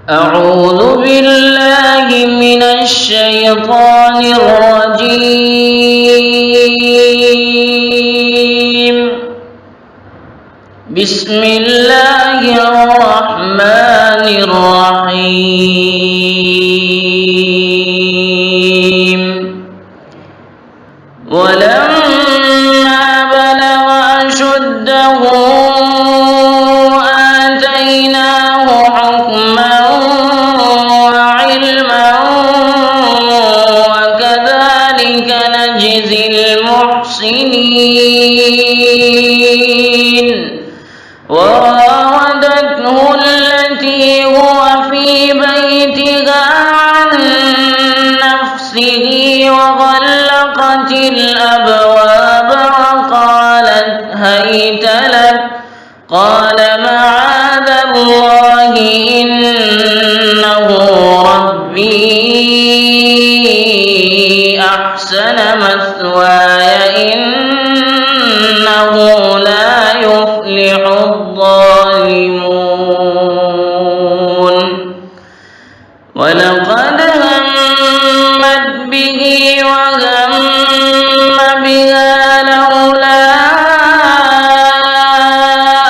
أعوذ بالله من الشيطان الرجيم. بسم الله الرحمن الرحيم. ولما بلغ أشده آتيناه حكما وعلما وكذلك نجزي المحسنين. وراودته التي هو في بيتها عن نفسه وغلقت الأبواب وقالت هيت لك قال معاذ الله إنه ربي أحسن مثواي إنه لا يفلح الظالمون. ولقد همت به وهم بها لولا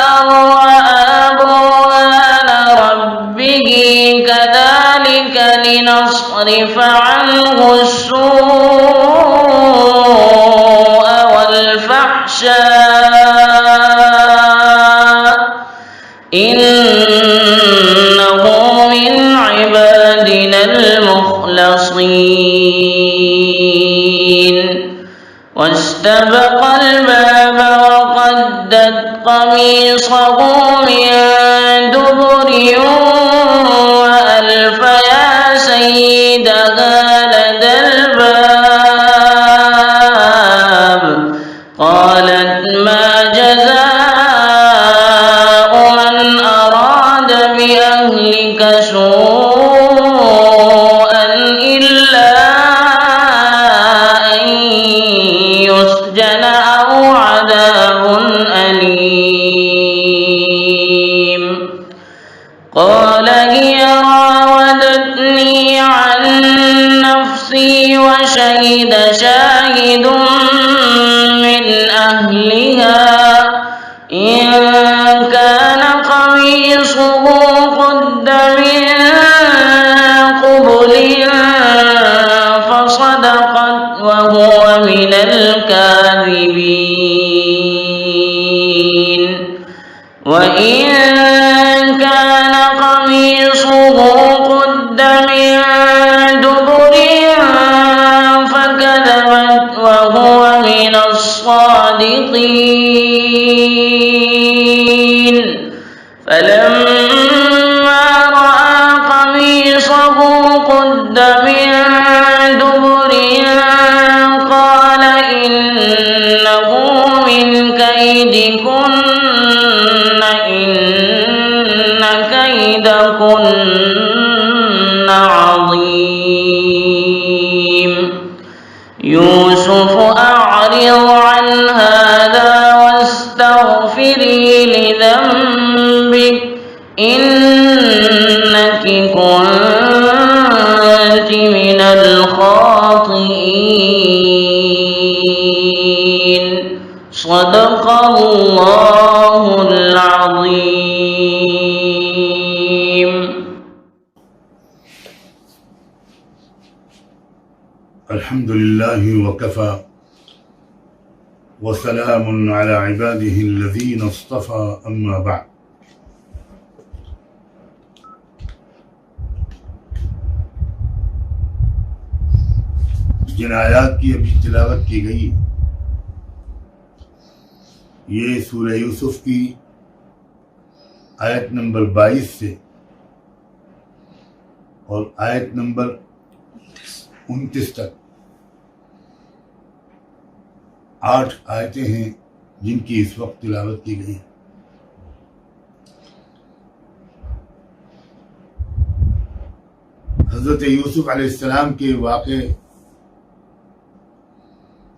أن رأى برهان ربه كذلك لنصرف عنه السوء والفحشاء إنه من عبادنا المخلصين. واستبق الباب وقدت قميصه من دبر وألف يا سيدها لدى الباب. قالت ما جزاء من أراد بأهلك سوءا إلا أن يسجن أو عذاب أليم. قال هي راودتني عن نفسي وشهد شاهد من أهلها إن كان قميصه قد من قبل فصدقت وهو من الكاذبين. وإن كان قميصه قد من دبر فكذبت وهو من الصادقين. فلما رأى قميصه قد من دبر قال إنه من كيدكن إن كيدكن عظيم. يوسف أعرض عن هذا واستغفري لذنبك إنك كنت من الخاطئين. صدق الله العظيم. الحمد لله وكفى وسلام على عباده الذين اصطفى أما بعد. جن آیات کی ابھی تلاوت کی گئی یہ سورہ یوسف کی آیت نمبر 22 سے اور آیت نمبر 29 تک 8 آیتیں ہیں جن کی اس وقت تلاوت کی گئی ہیں. حضرت یوسف علیہ السلام کے واقعے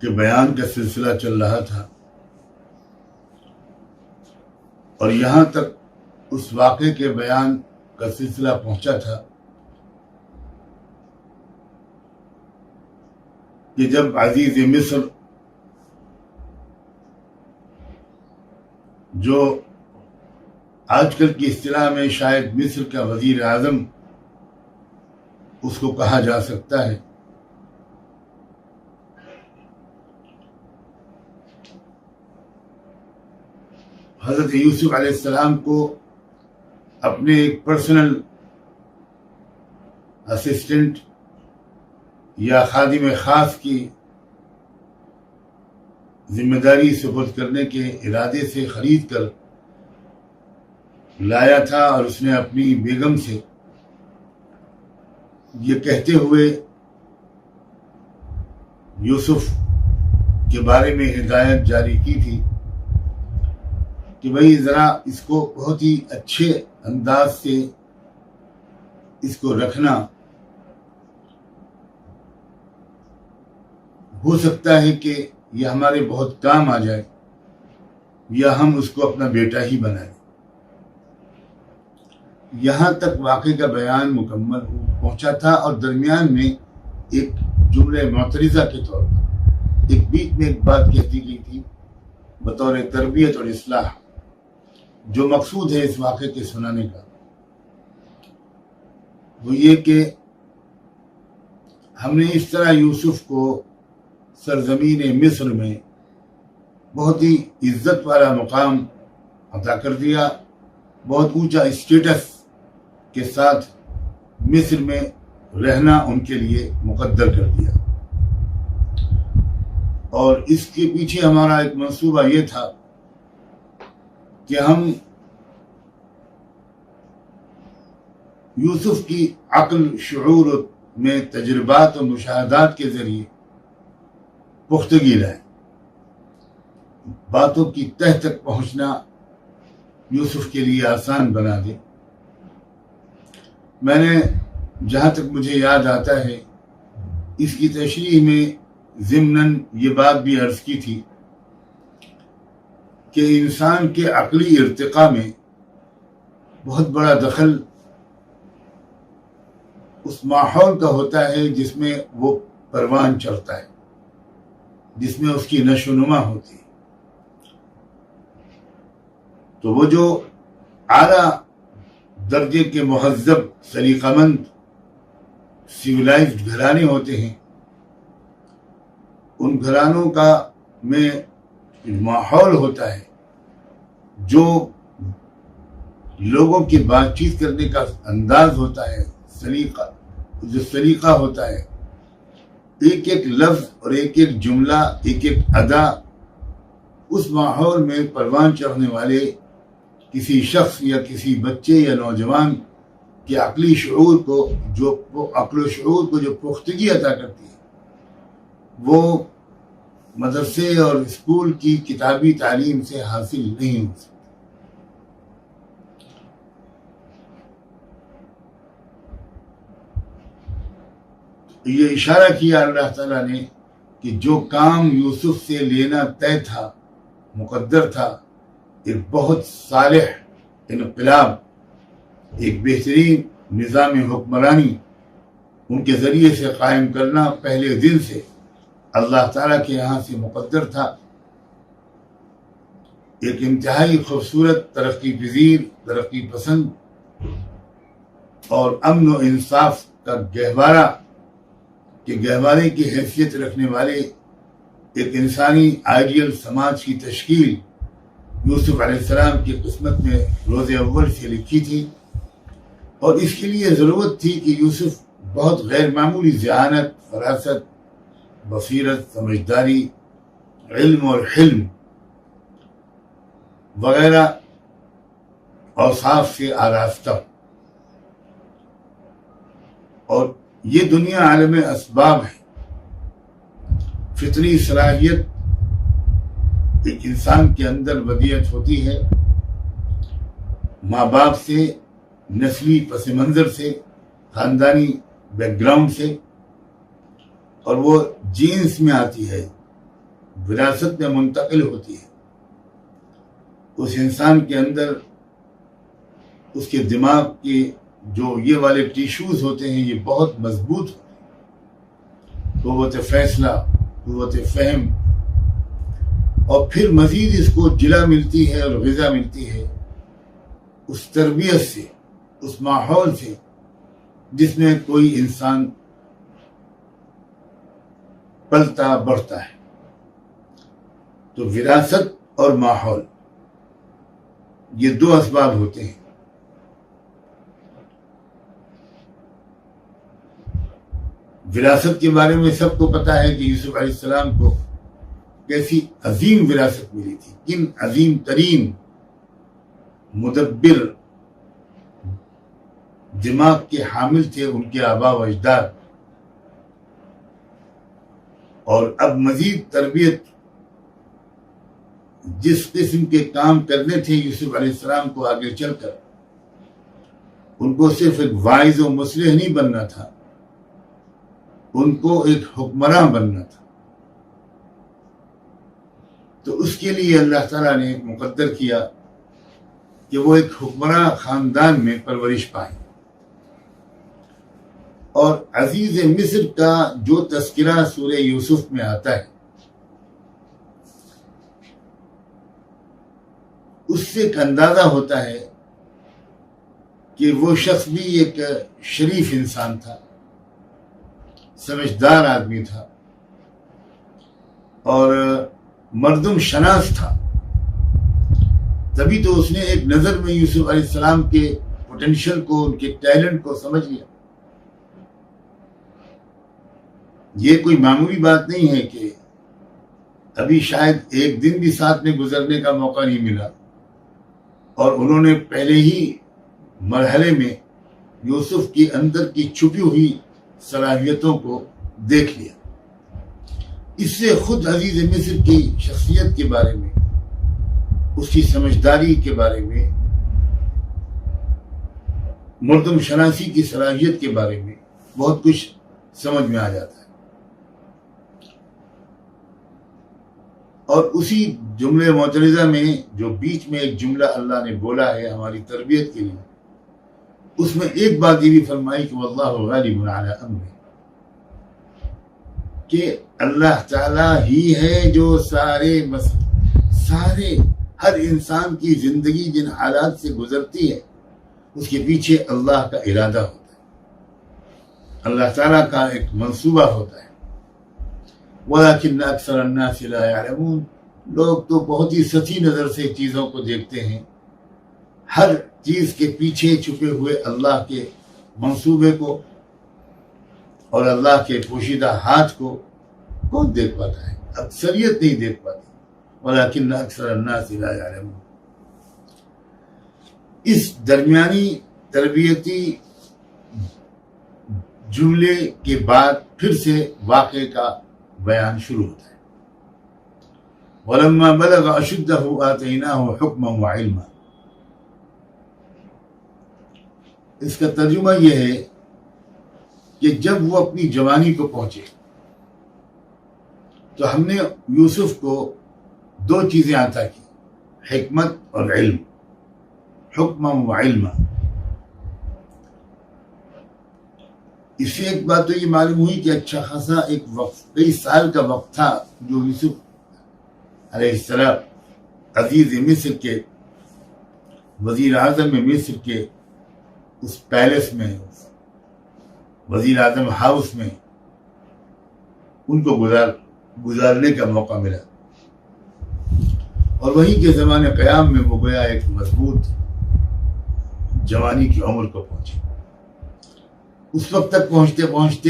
کے بیان کا سلسلہ چل رہا تھا اور یہاں تک اس واقعے کے بیان کا سلسلہ پہنچا تھا کہ جب عزیز مصر جو آج کل کی اصطلاح میں شاید مصر کا وزیر اعظم اس کو کہا جا سکتا ہے، حضرت یوسف علیہ السلام کو اپنے ایک پرسنل اسسٹنٹ یا خادم خاص کی ذمہ داری سپرد کرنے کے ارادے سے خرید کر لایا تھا، اور اس نے اپنی بیگم سے یہ کہتے ہوئے یوسف کے بارے میں ہدایت جاری کی تھی کہ بھئی ذرا اس کو بہت ہی اچھے انداز سے اس کو رکھنا، ہو سکتا ہے کہ یہ ہمارے بہت کام آ جائے یا ہم اس کو اپنا بیٹا ہی بنائیں۔ یہاں تک واقعے کا بیان مکمل پہنچا تھا، اور درمیان میں ایک جملہ معترضہ کے طور پر ایک بیچ میں ایک بات کہتی گئی تھی بطور تربیت اور اصلاح، جو مقصود ہے اس واقعے کے سنانے کا، وہ یہ کہ ہم نے اس طرح یوسف کو سرزمین مصر میں بہت ہی عزت والا مقام عطا کر دیا، بہت اونچا اسٹیٹس کے ساتھ مصر میں رہنا ان کے لیے مقدر کر دیا، اور اس کے پیچھے ہمارا ایک منصوبہ یہ تھا کہ ہم یوسف کی عقل شعور میں تجربات اور مشاہدات کے ذریعے پختگی لائیں، باتوں کی تہ تک پہنچنا یوسف کے لیے آسان بنا دے۔ میں نے جہاں تک مجھے یاد آتا ہے اس کی تشریح میں ضمناً یہ بات بھی عرض کی تھی کہ انسان کے عقلی ارتقاء میں بہت بڑا دخل اس ماحول کا ہوتا ہے جس میں وہ پروان چڑھتا ہے، جس میں اس کی نشو و نما ہوتی ہے۔ تو وہ جو اعلیٰ درجے کے مہذب سلیقہ مند سیولائزڈ گھرانے ہوتے ہیں، ان گھرانوں کا میں ماحول ہوتا ہے، جو لوگوں کی بات چیت کرنے کا انداز ہوتا ہے، سلیقہ ہوتا ہے، ایک ایک لفظ اور ایک ایک جملہ، ایک ایک ادا، اس ماحول میں پروان چڑھنے والے کسی شخص یا کسی بچے یا نوجوان کے عقلی شعور کو جو پختگی عطا کرتی ہے، وہ مدرسے اور اسکول کی کتابی تعلیم سے حاصل نہیں ہو سکتی۔ یہ اشارہ کیا اللہ تعالیٰ نے کہ جو کام یوسف سے لینا طے تھا، مقدر تھا، ایک بہت صالح انقلاب، ایک بہترین نظام حکمرانی ان کے ذریعے سے قائم کرنا پہلے دن سے اللہ تعالیٰ کے یہاں سے مقدر تھا۔ ایک انتہائی خوبصورت، ترقی پذیر، ترقی پسند اور امن و انصاف کا گہوارے کی حیثیت رکھنے والے ایک انسانی آئیڈیل سماج کی تشکیل یوسف علیہ السلام کی قسمت میں روز اول سے لکھی تھی، اور اس کے لیے ضرورت تھی کہ یوسف بہت غیر معمولی ذہانت، فراست، بصیرت، سمجھداری، علم اور حلم وغیرہ اوصاف سے آراستہ، اور یہ دنیا عالم اسباب ہے۔ فطری صلاحیت ایک انسان کے اندر ودیعت ہوتی ہے، ماں باپ سے، نسلی پس منظر سے، خاندانی بیک گراؤنڈ سے، اور وہ جینس میں آتی ہے، وراثت میں منتقل ہوتی ہے۔ اس انسان کے اندر اس کے دماغ کی جو یہ والے ٹیشوز ہوتے ہیں یہ بہت مضبوط ہوتے ہیں، قوت فیصلہ، قوت فہم، اور پھر مزید اس کو جلا ملتی ہے اور غذا ملتی ہے اس تربیت سے، اس ماحول سے جس میں کوئی انسان پلتا بڑھتا ہے۔ تو وراثت اور ماحول یہ دو اسباب ہوتے ہیں۔ وراثت کے بارے میں سب کو پتا ہے کہ یوسف علیہ السلام کو کیسی عظیم وراثت ملی تھی، کن عظیم ترین مدبر دماغ کے حامل تھے ان کے آبا و اجداد، اور اب مزید تربیت جس قسم کے کام کرنے تھے یوسف علیہ السلام کو آگے چل کر، ان کو صرف ایک واعظ و مصلح نہیں بننا تھا، ان کو ایک حکمراں بننا تھا۔ تو اس کے لیے اللہ تعالیٰ نے مقدر کیا کہ وہ ایک حکمراں خاندان میں پرورش پائیں۔ اور عزیز مصر کا جو تذکرہ سورہ یوسف میں آتا ہے اس سے ایک اندازہ ہوتا ہے کہ وہ شخص بھی ایک شریف انسان تھا، سمجھدار آدمی تھا، اور مردم شناس تھا۔ تبھی تو اس نے ایک نظر میں یوسف علیہ السلام کے پوٹینشل کو، ان کے ٹیلنٹ کو سمجھ لیا۔ یہ کوئی معمولی بات نہیں ہے کہ ابھی شاید ایک دن بھی ساتھ میں گزرنے کا موقع نہیں ملا اور انہوں نے پہلے ہی مرحلے میں یوسف کی اندر کی چھپی ہوئی صلاحیتوں کو دیکھ لیا۔ اس سے خود عزیز مصر کی شخصیت کے بارے میں، اس کی سمجھداری کے بارے میں، مردم شناسی کی صلاحیت کے بارے میں بہت کچھ سمجھ میں آ جاتا ہے۔ اور اسی جملے معترضہ میں جو بیچ میں ایک جملہ اللہ نے بولا ہے ہماری تربیت کے لیے، اس میں ایک بات یہ بھی فرمائی کہ واللہ غالب علی امرہ، کہ اللہ تعالیٰ ہی ہے جو سارے ہر انسان کی زندگی جن حالات سے گزرتی ہے اس کے پیچھے اللہ کا ارادہ ہوتا ہے، اللہ تعالیٰ کا ایک منصوبہ ہوتا ہے۔ وَلَكِنَّ أَكْثَرَ النَّاسِ لَا يَعْلَمُونَ، لوگ تو بہت ہی سطحی نظر سے چیزوں کو دیکھتے ہیں، ہر چیز کے پیچھے چھپے ہوئے اللہ کے منصوبے کو اور اللہ کے پوشیدہ ہاتھ کو کون دیکھ پاتا ہے؟ اکثریت نہیں دیکھ پاتی۔ وَلَكِنَّ أَكْثَرَ النَّاسِ لَا يَعْلَمُونَ۔ اس درمیانی تربیتی جملے کے بعد پھر سے واقعے کا بیان شروع ہوتا ہے۔ وَلَمَّا بَلَغَ أَشُدَّهُ آتَيْنَاهُ حُكْمًا وَعِلْمًا۔ اس کا ترجمہ یہ ہے کہ جب وہ اپنی جوانی کو پہنچے تو ہم نے یوسف کو دو چیزیں عطا کی، حکمت اور علم، حکمًا وعلما۔ اس سے ایک بات تو یہ معلوم ہوئی کہ اچھا خاصا ایک وقت، کئی سال کا وقت تھا جو یوسف علیہ السلام عزیز مصر کے، وزیر اعظم مصر کے اس پیلس میں، وزیر اعظم ہاؤس میں ان کو گزارنے کا موقع ملا، اور وہیں کے زمانے قیام میں وہ گویا ایک مضبوط جوانی کی عمر کو پہنچے۔ اس وقت تک پہنچتے پہنچتے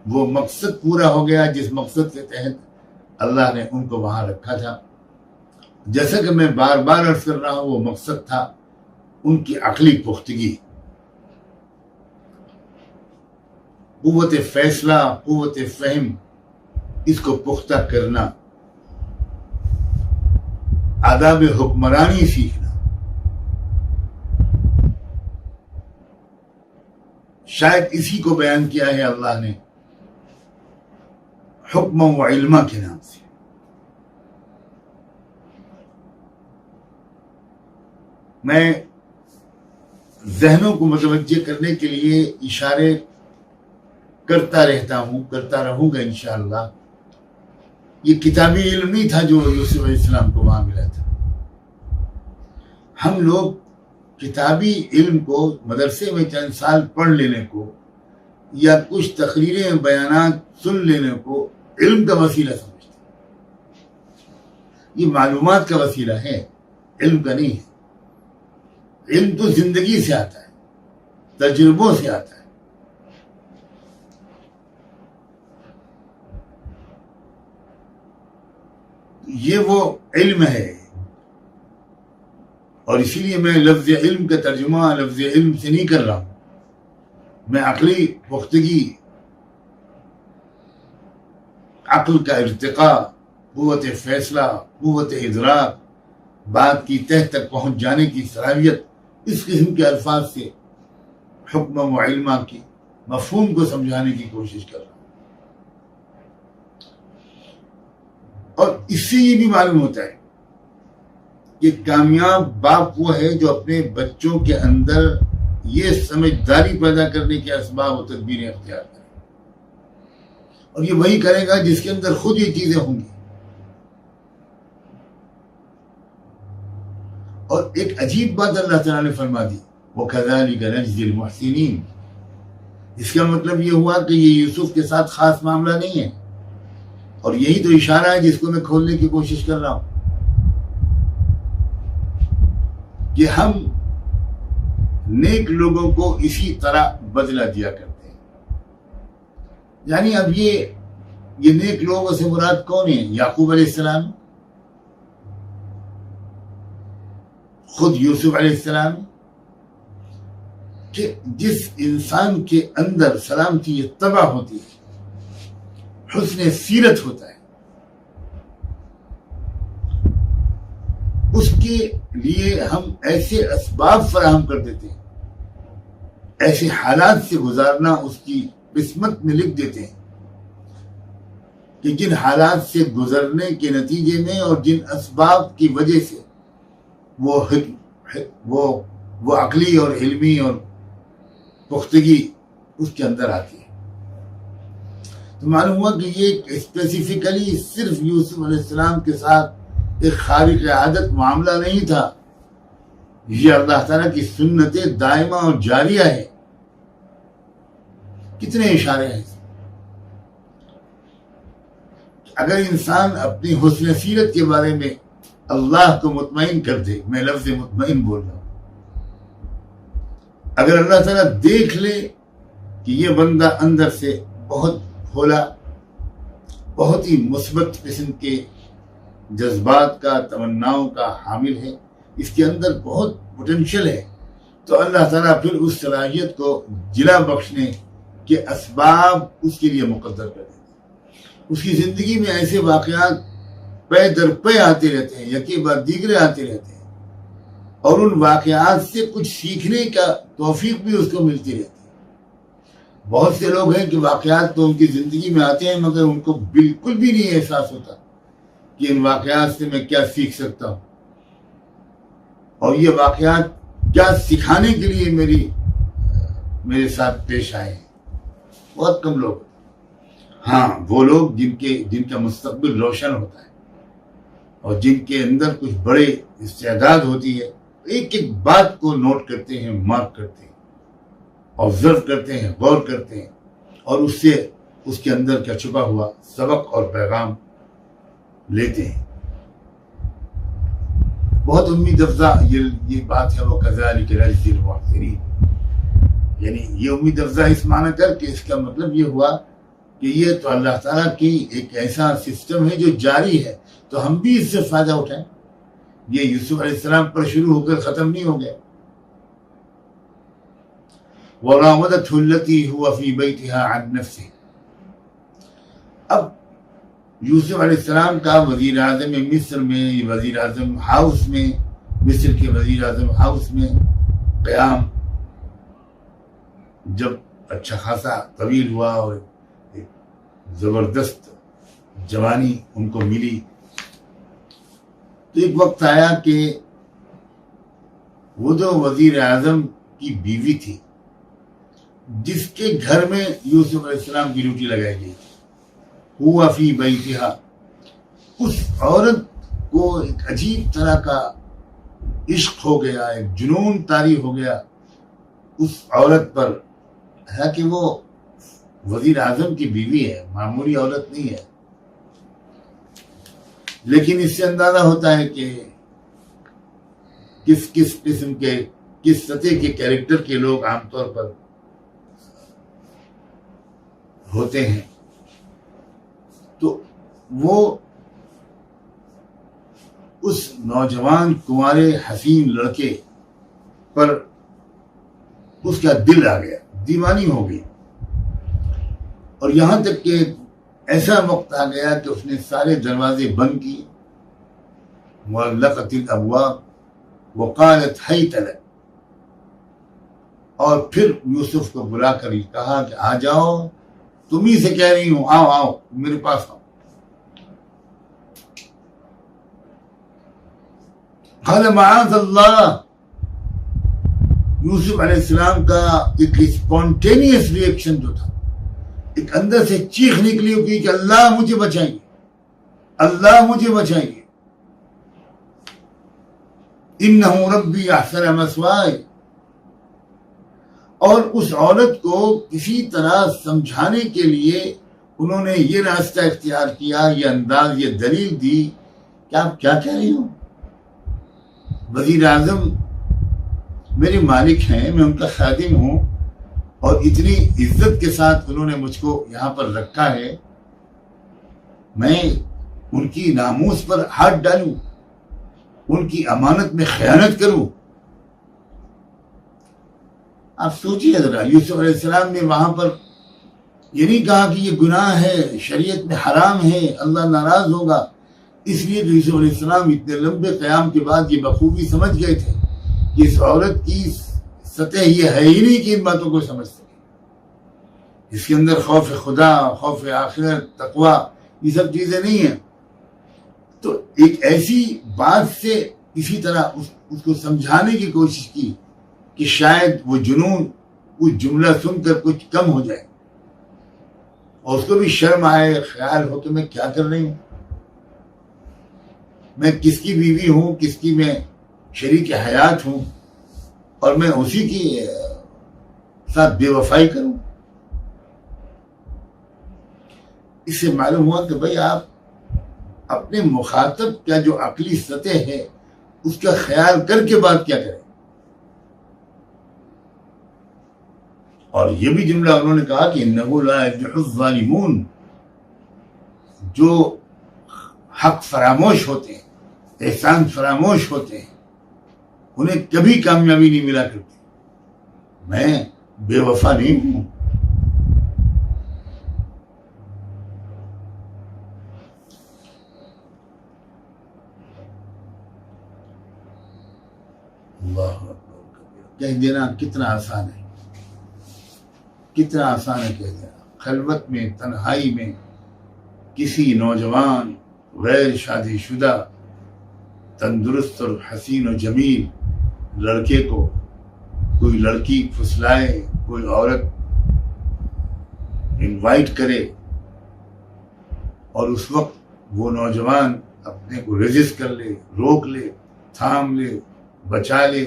وہ مقصد پورا ہو گیا جس مقصد کے تحت اللہ نے ان کو وہاں رکھا تھا۔ جیسا کہ میں بار بار عرض کر رہا ہوں، وہ مقصد تھا ان کی عقلی پختگی، قوت فیصلہ، قوت فہم، اس کو پختہ کرنا، آداب حکمرانی سیکھنا۔ شاید اسی کو بیان کیا ہے اللہ نے حکم و علما کے نام سے۔ میں ذہنوں کو متوجہ کرنے کے لیے اشارے کرتا رہوں گا انشاءاللہ. یہ کتابی علم نہیں تھا جو یوسف علیہ السلام کو وہاں ملا تھا. ہم لوگ کتابی علم کو مدرسے میں چند سال پڑھ لینے کو یا کچھ تقریریں بیانات سن لینے کو علم کا وسیلہ سمجھتے ہیں. یہ معلومات کا وسیلہ ہے، علم کا نہیں ہے. علم تو زندگی سے آتا ہے، تجربوں سے آتا ہے. یہ وہ علم ہے، اور اسی لیے میں لفظ علم کا ترجمہ لفظ علم سے نہیں کر رہا ہوں. میں عقلی پختگی، عقل کا ارتقاء، قوت فیصلہ، قوت ادراک، بات کی تہ تک پہنچ جانے کی صلاحیت، اس قسم کے الفاظ سے حکم و علمہ کی مفہوم کو سمجھانے کی کوشش کر رہا ہوں. اور اس سے یہ بھی معلوم ہوتا ہے کہ کامیاب باپ وہ ہے جو اپنے بچوں کے اندر یہ سمجھداری پیدا کرنے کے اسباب و تدبیریں اختیار کرے، اور یہ وہی کرے گا جس کے اندر خود یہ چیزیں ہوں گی. اور ایک عجیب بات اللہ تعالیٰ نے فرما دی، وَكَذَلِكَ نَجْزِي الْمُحْسِنِينَ. اس کا مطلب یہ ہوا کہ یہ یوسف کے ساتھ خاص معاملہ نہیں ہے، اور یہی تو اشارہ ہے جس کو میں کھولنے کی کوشش کر رہا ہوں، کہ ہم نیک لوگوں کو اسی طرح بدلہ دیا کرتے ہیں. یعنی اب یہ نیک لوگوں سے مراد کون ہیں؟ یعقوب علیہ السلام، خود یوسف علیہ السلام، کہ جس انسان کے اندر سلامتی طبع ہوتی ہے، حسن سیرت ہوتا ہے، اس کے لیے ہم ایسے اسباب فراہم کر دیتے ہیں، ایسے حالات سے گزارنا اس کی قسمت میں لکھ دیتے ہیں کہ جن حالات سے گزرنے کے نتیجے میں اور جن اسباب کی وجہ سے وہ عقلی اور علمی اور پختگی اس کے اندر آتی ہے. تو معلوم ہوا کہ یہ اسپیسیفکلی صرف یوسف علیہ السلام کے ساتھ ایک خارق عادت معاملہ نہیں تھا، یہ اللہ تعالیٰ کی سنت دائمہ اور جاریہ ہے. کتنے اشارے ہیں. اگر انسان اپنی حسن سیرت کے بارے میں اللہ کو مطمئن کر دے، میں لفظ مطمئن بول رہا ہوں، اگر اللہ تعالیٰ دیکھ لے کہ یہ بندہ اندر سے بہت بھولا، بہت ہی مثبت قسم کے جذبات کا، تمناؤں کا حامل ہے، اس کے اندر بہت پوٹینشل ہے، تو اللہ تعالیٰ پھر اس صلاحیت کو جلا بخشنے کے اسباب اس کے لیے مقدر کر دیتے ہیں. اس کی زندگی میں ایسے واقعات پے در پے آتے رہتے ہیں، یکی بعد دیگرے آتے رہتے ہیں، اور ان واقعات سے کچھ سیکھنے کا توفیق بھی اس کو ملتی رہتی ہے. بہت سے لوگ ہیں کہ واقعات تو ان کی زندگی میں آتے ہیں مگر ان کو بالکل بھی نہیں احساس ہوتا کہ ان واقعات سے میں کیا سیکھ سکتا ہوں، اور یہ واقعات کیا سکھانے کے لیے میرے ساتھ پیش آئے ہیں. بہت کم لوگ. ہاں، وہ لوگ جن کا مستقبل روشن ہوتا ہے اور جن کے اندر کچھ بڑے استعداد ہوتی ہے، ایک ایک بات کو نوٹ کرتے ہیں، مارک کرتے ہیں، آبزرو کرتے ہیں، غور کرتے ہیں، اور اس سے اس کے اندر کا چھپا ہوا سبق اور پیغام لیتے ہیں. بہت امید افزا یہ بات ہے، وَكَذَلِكَ نَجْزِي الْمُحْسِنِينَ. یعنی یہ امید افزا اس معنی کر کے اس کا مطلب یہ ہوا کہ یہ تو اللہ تعالیٰ کی ایک ایسا سسٹم ہے جو جاری ہے، تو ہم بھی اس سے فائدہ اٹھائیں. یہ یوسف علیہ السلام پر شروع ہو کر ختم نہیں ہو گیا. وَرَاوَدَتْهُ الَّتِي هُوَ فِي بَيْتِهَا عَنْ نَفْسِهِ. اب یوسف علیہ السلام کا وزیر اعظم مصر میں، وزیر اعظم ہاؤس میں، مصر کے وزیر اعظم ہاؤس میں قیام جب اچھا خاصا طویل ہوا اور ایک زبردست جوانی ان کو ملی، تو ایک وقت آیا کہ وہ جو وزیر اعظم کی بیوی تھی جس کے گھر میں یوسف علیہ السلام کی ڈیوٹی لگائی گئی تھی، ہوا فی بیتہا، اس عورت کو ایک عجیب طرح کا عشق ہو گیا، ایک جنون طاری ہو گیا اس عورت پر، ہے کہ وہ وزیر اعظم کی بیوی ہے، معمولی عورت نہیں ہے. لیکن اس سے اندازہ ہوتا ہے کہ کس قسم کے، کس سطح کے کیریکٹر کے لوگ عام طور پر ہوتے ہیں. تو وہ اس نوجوان کنوارے حسین لڑکے پر اس کا دل آ گیا، دیوانی ہو گئی، اور یہاں تک کہ ایسا وقت آ گیا کہ اس نے سارے دروازے بند کیے، وَغَلَّقَتِ الْأَبْوَابَ وَقَالَتْ حَيْتَ لَكَ، اور پھر یوسف کو بلا کر کہا کہ آ جاؤ، تم ہی سے کہہ رہی ہوں، آؤ آؤ میرے پاس آؤ. قال معاذ اللہ، یوسف علیہ السلام کا ایک اسپونٹینیس ریئیکشن جو تھا، ایک اندر سے چیخ نکلی ہوگی کہ اللہ مجھے بچائیے، اللہ مجھے بچائیے، انہ ربی احسن مثوایا. اور اس عورت کو کسی طرح سمجھانے کے لیے انہوں نے یہ راستہ اختیار کیا، یہ انداز، یہ دلیل دی کہ آپ کیا کہہ رہی ہو، وزیر اعظم میرے مالک ہیں، میں ان کا خادم ہوں، اور اتنی عزت کے ساتھ انہوں نے مجھ کو یہاں پر رکھا ہے، میں ان کی ناموس پر ہاتھ ڈالوں، ان کی امانت میں خیانت کروں؟ آپ سوچیے ذرا، یوسف علیہ السلام نے وہاں پر یہ نہیں کہا کہ یہ گناہ ہے، شریعت میں حرام ہے، اللہ ناراض ہوگا. اس لیے کہ یوسف علیہ السلام اتنے لمبے قیام کے بعد یہ بخوبی سمجھ گئے تھے کہ اس عورت کی سطح یہ ہے ہی نہیں کہ ان باتوں کو سمجھ سکے. اس کے اندر خوف خدا، خوف آخرت، تقوی، یہ سب چیزیں نہیں ہیں. تو ایک ایسی بات سے اسی طرح اس کو سمجھانے کی کوشش کی کہ شاید وہ جنون کچھ جملہ سن کر کچھ کم ہو جائے، اور اس کو بھی شرم آئے، خیال ہو کہ میں کیا کر رہی ہوں، میں کس کی بیوی ہوں، کس کی میں شریک حیات ہوں، اور میں اسی کی ساتھ بے وفائی کروں. اس سے معلوم ہوا کہ بھئی آپ اپنے مخاطب کا جو عقلی سطح ہے اس کا خیال کر کے بات کیا کریں. اور یہ بھی جملہ انہوں نے کہا کہ انہ لا یفلح الظالمون، جو حق فراموش ہوتے ہیں، احسان فراموش ہوتے ہیں، انہیں کبھی کامیابی نہیں ملا کرتی. میں بے وفا نہیں ہوں. اللہ اکبر، کہہ دینا کتنا آسان ہے، کتنا آسان ہے کہہ دینا. خلوت میں، تنہائی میں کسی نوجوان غیر شادی شدہ تندرست اور حسین و جمیل لڑکے کو کوئی لڑکی پھسلائے، کوئی عورت انوائٹ کرے، اور اس وقت وہ نوجوان اپنے کو ریزسٹ کر لے، روک لے، تھام لے، بچا لے،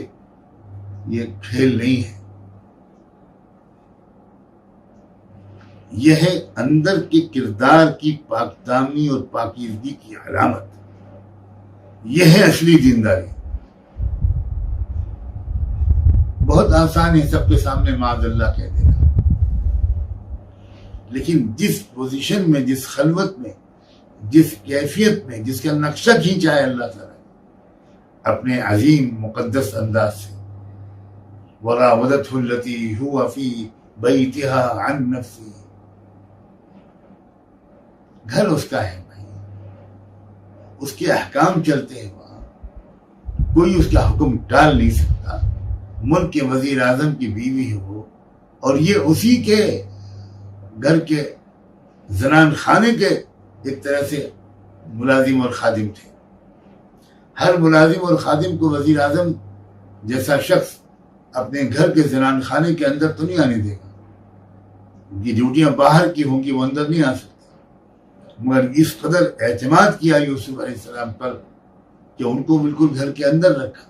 یہ کھیل نہیں ہے. یہ ہے اندر کے کردار کی پاک دامنی اور پاکیزگی کی علامت. یہ ہے اصلی دینداری. بہت آسان ہے سب کے سامنے معاذ اللہ کہہ دینا، لیکن جس پوزیشن میں، جس خلوت میں، جس کیفیت میں، جس کا نقشہ کھینچا ہے اللہ تعالیٰ اپنے عظیم مقدس انداز سے، وراودته التي هو في بيتها عن نفسه، گھر اس کا ہے بھائی، اس کے احکام چلتے ہیں وہاں، کوئی اس کا حکم ٹال نہیں سکتا. ملک کے وزیر اعظم کی بیوی ہے وہ، اور یہ اسی کے گھر کے زنان خانے کے ایک طرح سے ملازم اور خادم تھے. ہر ملازم اور خادم کو وزیر اعظم جیسا شخص اپنے گھر کے زنان خانے کے اندر تو نہیں آنے دے گا. ان کی ڈیوٹیاں باہر کی ہوں گی، وہ اندر نہیں آ سکتے. مگر اس قدر اعتماد کیا یوسف علیہ السلام پر کہ ان کو بالکل گھر کے اندر رکھا.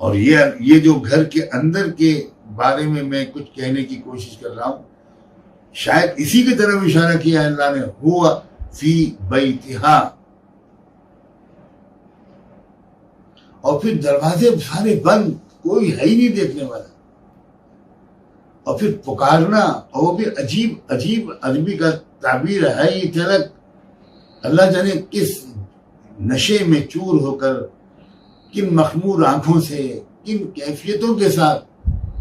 اور یہ جو گھر کے اندر کے بارے میں کچھ کہنے کی کوشش کر رہا ہوں، شاید اسی کی طرف اشارہ کیا اللہ نے، ہوا فی بیتہا. اور پھر دروازے سارے بند، کوئی ہے ہی نہیں دیکھنے والا. اور پھر پکارنا، اور وہ بھی عجیب عجیب عربی کا تعبیر ہے. یہ تلک اللہ جانے کس نشے میں چور ہو کر، کن مخمور آنکھوں سے، کن کیفیتوں کے ساتھ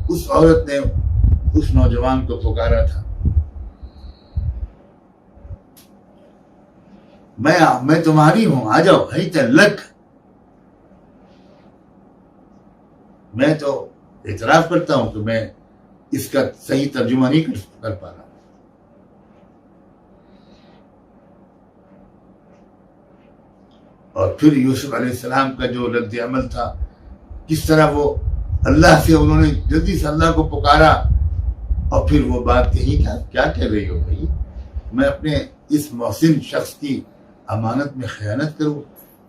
اس عورت نے اس نوجوان کو پکارا تھا. میں تمہاری ہوں، آ جاؤ. ہے تلک. میں تو اعتراف کرتا ہوں کہ میں اس کا صحیح ترجمہ نہیں کر پا رہا. اور پھر یوسف علیہ السلام کا جو رد عمل تھا، کس طرح وہ اللہ سے، انہوں نے جلدی سے اللہ کو پکارا. اور پھر وہ بات کہی، کیا کہہ رہی ہو بھائی؟ میں اپنے اس محسن شخص کی امانت میں خیانت کروں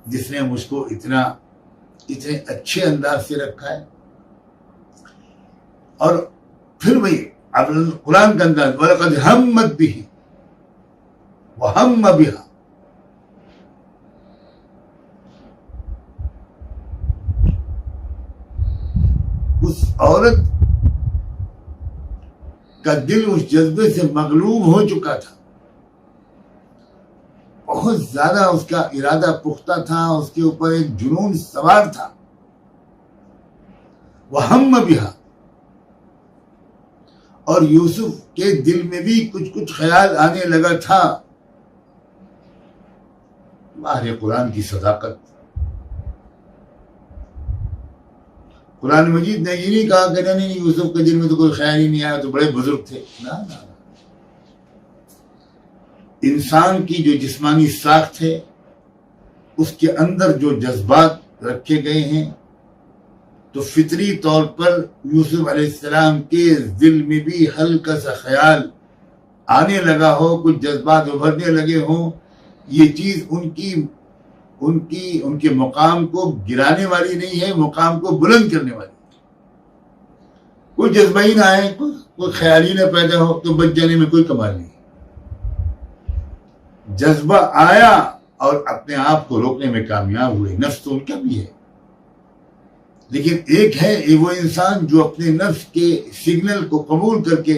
جس نے مجھ کو اتنے اچھے انداز سے رکھا ہے؟ اور پھر وہی اب قرآن کا انداز، وَلَقَدْ هَمَّتْ بِهِ وَهَمَّ بِهَا. اس عورت کا دل اس جذبے سے مغلوب ہو چکا تھا. بہت زیادہ اس کا ارادہ پختہ تھا، اس کے اوپر ایک جنون سوار تھا. وَهَمَّ بِهَا. اور یوسف کے دل میں بھی کچھ خیال آنے لگا تھا. ماہر قرآن کی صداقت. قرآن مجید نے یہ نہیں کہا کہ نہیں یوسف کے دل میں تو کوئی خیال ہی نہیں آیا، تو بڑے بزرگ تھے. نہ. انسان کی جو جسمانی ساخت ہے، اس کے اندر جو جذبات رکھے گئے ہیں، تو فطری طور پر یوسف علیہ السلام کے دل میں بھی ہلکا سا خیال آنے لگا ہو، کچھ جذبات ابھرنے لگے ہوں. یہ چیز ان کے مقام کو گرانے والی نہیں ہے، مقام کو بلند کرنے والی. کوئی جذبہ ہی نہ آئے، کوئی خیال ہی نہ پیدا ہو، تو بچ جانے میں کوئی کمال نہیں. جذبہ آیا اور اپنے آپ کو روکنے میں کامیاب ہوئے. نفس تو ان کا بھی ہے، لیکن ایک ہے وہ انسان جو اپنے نفس کے سگنل کو قبول کر کے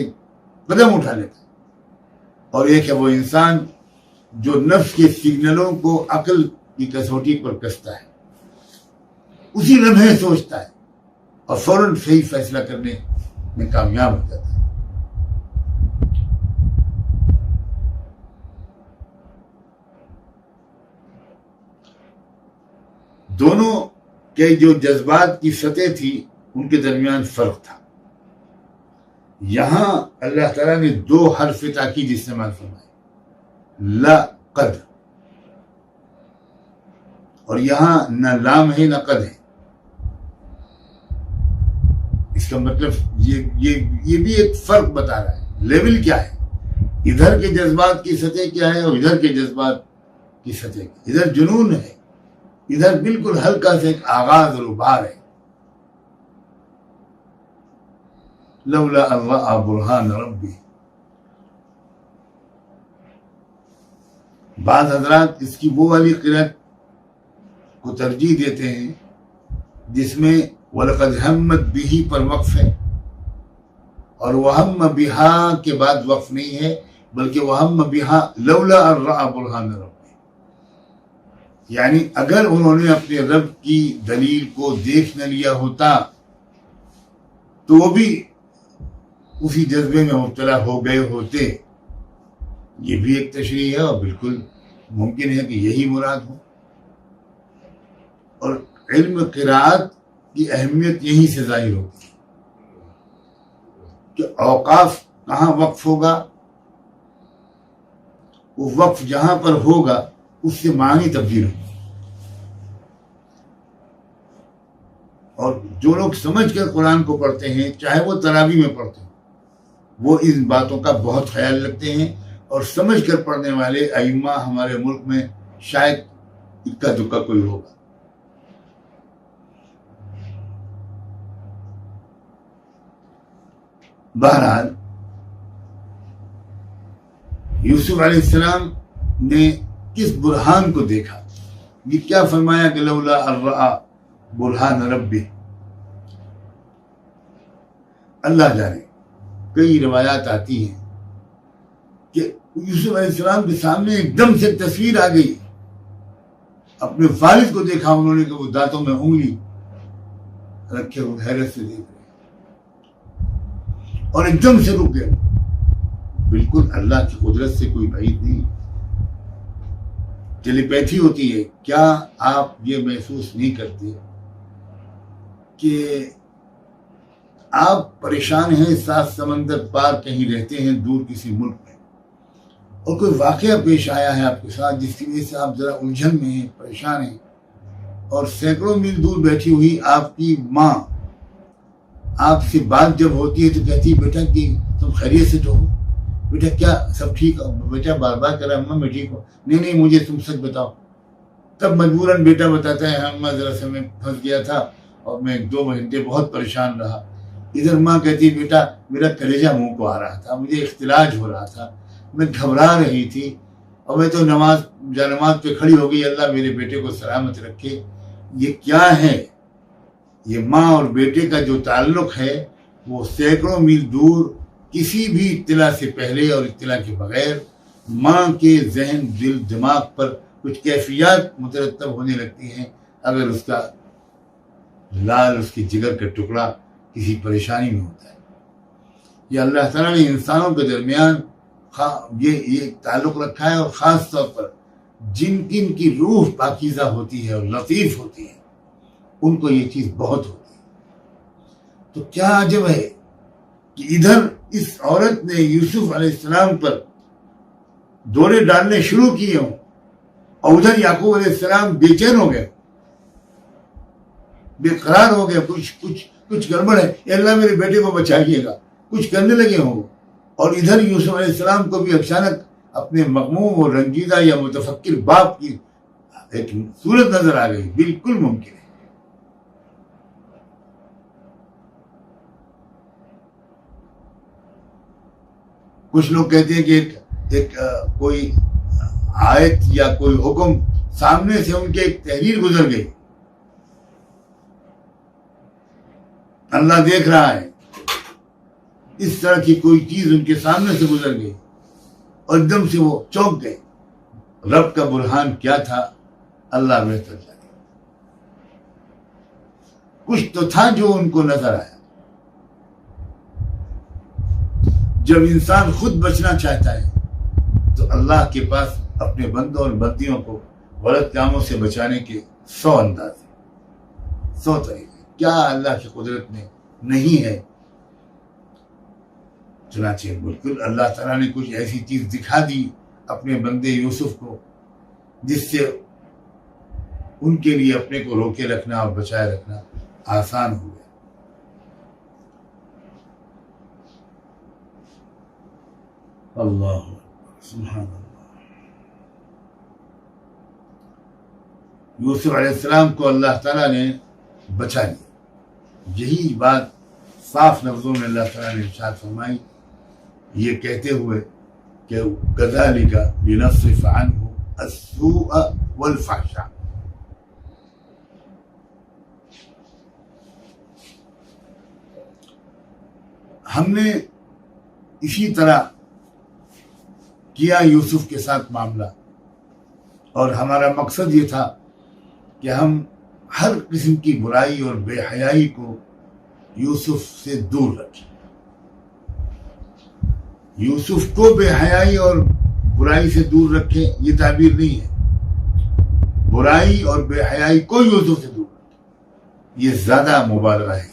قدم اٹھا لیتا، اور ایک ہے وہ انسان جو نفس کے سگنلوں کو عقل کی کسوٹی پر کستا ہے، اسی لمحے سوچتا ہے اور فوراً صحیح فیصلہ کرنے میں کامیاب ہو جاتا ہے. دونوں کے جو جذبات کی سطح تھی ان کے درمیان فرق تھا. یہاں اللہ تعالیٰ نے 2 حرف تاکید استعمال فرمائے، لقد. اور یہاں نہ لام ہے نہ قد ہے. اس کا مطلب یہ بھی ایک فرق بتا رہا ہے. لیول کیا ہے، ادھر کے جذبات کی سطح کیا ہے اور ادھر کے جذبات کی سطح کیا. ادھر جنون ہے، ادھر بالکل ہلکا سے ایک آغاز اور ابھار ہے. لولا اللہ برہان ربی. بعض حضرات اس کی وہ والی قرأت کو ترجیح دیتے ہیں جس میں وَلَقَدْ هَمَّتْ بِهِ پر وقف ہے، اور وَهَمَّ بِهَا کے بعد وقف نہیں ہے، بلکہ وَهَمَّ بِهَا لولا ان رأى برہان ربی. یعنی اگر انہوں نے اپنے رب کی دلیل کو دیکھ نہ لیا ہوتا تو وہ بھی اسی جذبے میں مبتلا ہو گئے ہوتے. یہ بھی ایک تشریح ہے اور بالکل ممکن ہے کہ یہی مراد ہو. اور علم قرآت کی اہمیت یہیں سے ظاہر ہوتی ہے کہ اوقاف کہاں وقف ہوگا، وہ وقف جہاں پر ہوگا اس سے معنی تبدیل ہوگا. اور جو لوگ سمجھ کر قرآن کو پڑھتے ہیں، چاہے وہ تراویح میں پڑھتے ہیں، وہ ان باتوں کا بہت خیال رکھتے ہیں، اور سمجھ کر پڑھنے والے ائمہ ہمارے ملک میں شاید اکا دکا کوئی ہوگا۔ بہرحال یوسف علیہ السلام نے کس برہان کو دیکھا، یہ کیا فرمایا کہ لولا الرآ برہان ربی، اللہ جانے۔ کئی روایات آتی ہیں کہ یوسف علیہ السلام کے سامنے ایک دم سے تصویر آ گئی، اپنے والد کو دیکھا انہوں نے کہ وہ دانتوں میں انگلی رکھے ہوئے حیرت سے دیکھ رہے اور ایک دم سے رک گئے۔ بالکل اللہ کی قدرت سے کوئی بعید نہیں، ٹیلی پیتھی ہوتی ہے۔ کیا آپ یہ محسوس نہیں کرتے کہ آپ پریشان ہیں، 7 سمندر پار کہیں رہتے ہیں دور کسی ملک میں، اور کوئی واقعہ پیش آیا ہے آپ کے ساتھ جس کی وجہ سے آپ ذرا الجھن میں ہیں، پریشان ہیں، اور سینکڑوں میل دور بیٹھی ہوئی آپ کی ماں آپ سے بات جب ہوتی ہے تو کہتی ہے بیٹا کہ تم خیریت سے تو ہو، بیٹا کیا سب ٹھیک ہو؟ بیٹا بار بار کہہ رہا اماں میں ٹھیک ہوں، نہیں مجھے تم سچ بتاؤ۔ تب مجبوراً بیٹا بتاتا ہے اماں ذرا سے میں پھنس گیا تھا اور میں 2 گھنٹے بہت پریشان رہا۔ ادھر ماں کہتی بیٹا میرا کلیجہ منہ کو آ رہا تھا، مجھے اختلاج ہو رہا تھا، میں گھبرا رہی تھی، اور میں تو نماز پہ کھڑی ہو گئی، اللہ میرے بیٹے کو سلامت رکھے۔ یہ کیا ہے؟ یہ ماں اور بیٹے کا جو تعلق ہے وہ سینکڑوں میل دور کسی بھی اطلاع سے پہلے اور اطلاع کے بغیر ماں کے ذہن، دل، دماغ پر کچھ کیفیات مترتب ہونے لگتی ہیں اگر اس کا لال، اس کی جگر کا ٹکڑا کسی پریشانی میں ہوتا ہے۔ یہ اللہ تعالیٰ نے انسانوں کے درمیان یہ تعلق رکھا ہے، اور خاص طور پر جن کی روح پاکیزہ ہوتی ہے اور لطیف ہوتی ہے ان کو یہ چیز بہت ہوتی ہے۔ تو کیا عجب ہے کہ ادھر اس عورت نے یوسف علیہ السلام پر دورے ڈالنے شروع کیے ہوں، اور ادھر یعقوب علیہ السلام بے چین ہو گئے، بے قرار ہو گئے، کچھ گڑبڑ ہے، اے اللہ میرے بیٹے کو بچائیے گا، کچھ کرنے لگے ہوں۔ اور ادھر یوسف علیہ السلام کو بھی اچانک اپنے مغموم اور رنجیدہ یا متفکر باپ کی ایک صورت نظر آ گئی۔ بالکل ممکن ہے۔ کچھ لوگ کہتے ہیں کہ ایک کوئی آیت یا کوئی حکم سامنے سے ان کے ایک تحریر گزر گئی، اللہ دیکھ رہا ہے، اس طرح کی کوئی چیز ان کے سامنے سے گزر گئی اور ایک دم سے وہ چونک گئے۔ رب کا برہان کیا تھا اللہ بہتر جانے۔ کچھ تو تھا جو ان کو نظر آیا۔ جب انسان خود بچنا چاہتا ہے تو اللہ کے پاس اپنے بندوں اور بندیوں کو غلط کاموں سے بچانے کے 100 انداز ہیں، 100 طریقے۔ کیا اللہ کی قدرت میں نہیں ہے؟ چنانچہ بالکل اللہ تعالیٰ نے کچھ ایسی چیز دکھا دی اپنے بندے یوسف کو جس سے ان کے لیے اپنے کو روکے رکھنا اور بچائے رکھنا آسان ہو گیا۔ اللہ سبحان اللہ۔ یوسف علیہ السلام کو اللہ تعالیٰ نے بچا لیا۔ یہی بات صاف لفظوں میں اللہ تعالیٰ نے ارشاد فرمائی، یہ کہتے ہوئے کہ کذالک لنصرف عنہ السوء والفحشاء۔ ہم نے اسی طرح کیا یوسف کے ساتھ معاملہ، اور ہمارا مقصد یہ تھا کہ ہم ہر قسم کی برائی اور بے حیائی کو یوسف سے دور رکھیں۔ یوسف کو بے حیائی اور برائی سے دور رکھیں یہ تعبیر نہیں ہے، برائی اور بے حیائی کو یوسف سے دور رکھیں یہ زیادہ مبالغہ ہے۔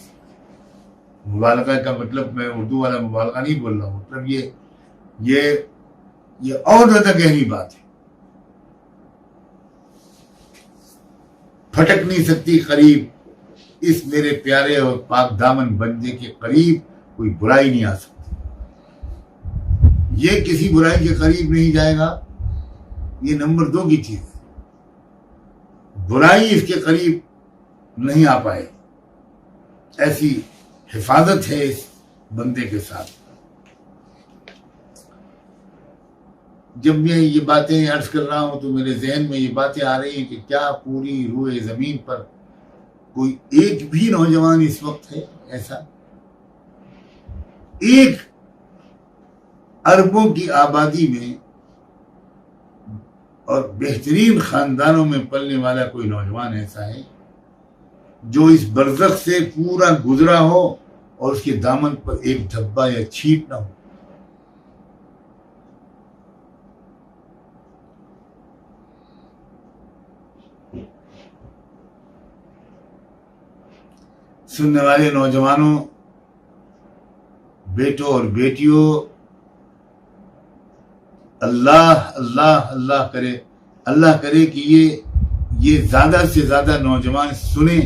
مبالغہ کا مطلب میں اردو والا مبالغہ نہیں بول رہا ہوں، مطلب یہ اور زیادہ گہری بات ہے۔ پھٹک نہیں سکتی قریب اس میرے پیارے اور پاک دامن بندے کے قریب کوئی برائی نہیں آ سکتی. یہ کسی برائی کے قریب نہیں جائے گا. یہ نمبر 2 کی چیز ہے. برائی اس کے قریب نہیں آ پائے. ایسی حفاظت ہے اس بندے کے ساتھ. جب میں یہ باتیں عرض کر رہا ہوں تو میرے ذہن میں یہ باتیں آ رہی ہیں کہ کیا پوری روئے زمین پر کوئی ایک بھی نوجوان اس وقت ہے ایسا؟ ایک اربوں کی آبادی میں اور بہترین خاندانوں میں پلنے والا کوئی نوجوان ایسا ہے جو اس برزخ سے پورا گزرا ہو اور اس کے دامن پر ایک دھبا یا چھیٹ نہ ہو؟ سننے والے نوجوانوں، بیٹوں اور بیٹیوں، اللہ اللہ اللہ کرے، اللہ کرے کہ یہ زیادہ سے زیادہ نوجوان سنیں،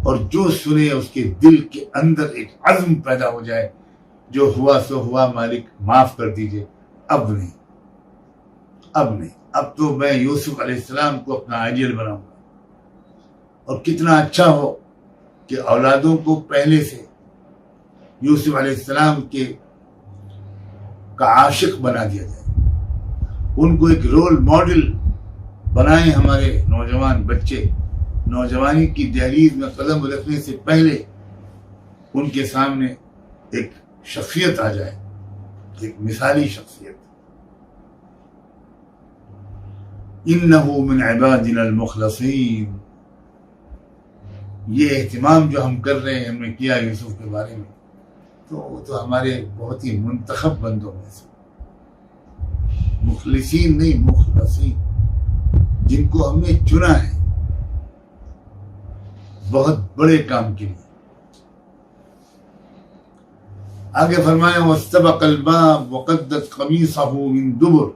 اور جو سنے اس کے دل کے اندر ایک عزم پیدا ہو جائے، جو ہوا سو ہوا، مالک معاف کر دیجئے، اب نہیں، اب تو میں یوسف علیہ السلام کو اپنا آئیڈیل بناؤں گا. اور کتنا اچھا ہو کہ اولادوں کو پہلے سے یوسف علیہ السلام کا عاشق بنا دیا جائے، ان کو ایک رول ماڈل بنائیں. ہمارے نوجوان بچے نوجوانی کی دہلیز میں قدم رکھنے سے پہلے ان کے سامنے ایک شخصیت آ جائے، ایک مثالی شخصیت. انہ من عبادنا المخلصین. یہ اہتمام جو ہم کر رہے ہیں، ہم نے کیا یوسف کے بارے میں، تو وہ تو ہمارے بہت ہی منتخب بندوں میں سے، مخلصین نہیں مخلصین، جن کو ہم نے چنا ہے بہت بڑے کام کے لیے. آگے فرمایا واستبق الباب وقدت قمیصہ من دبر.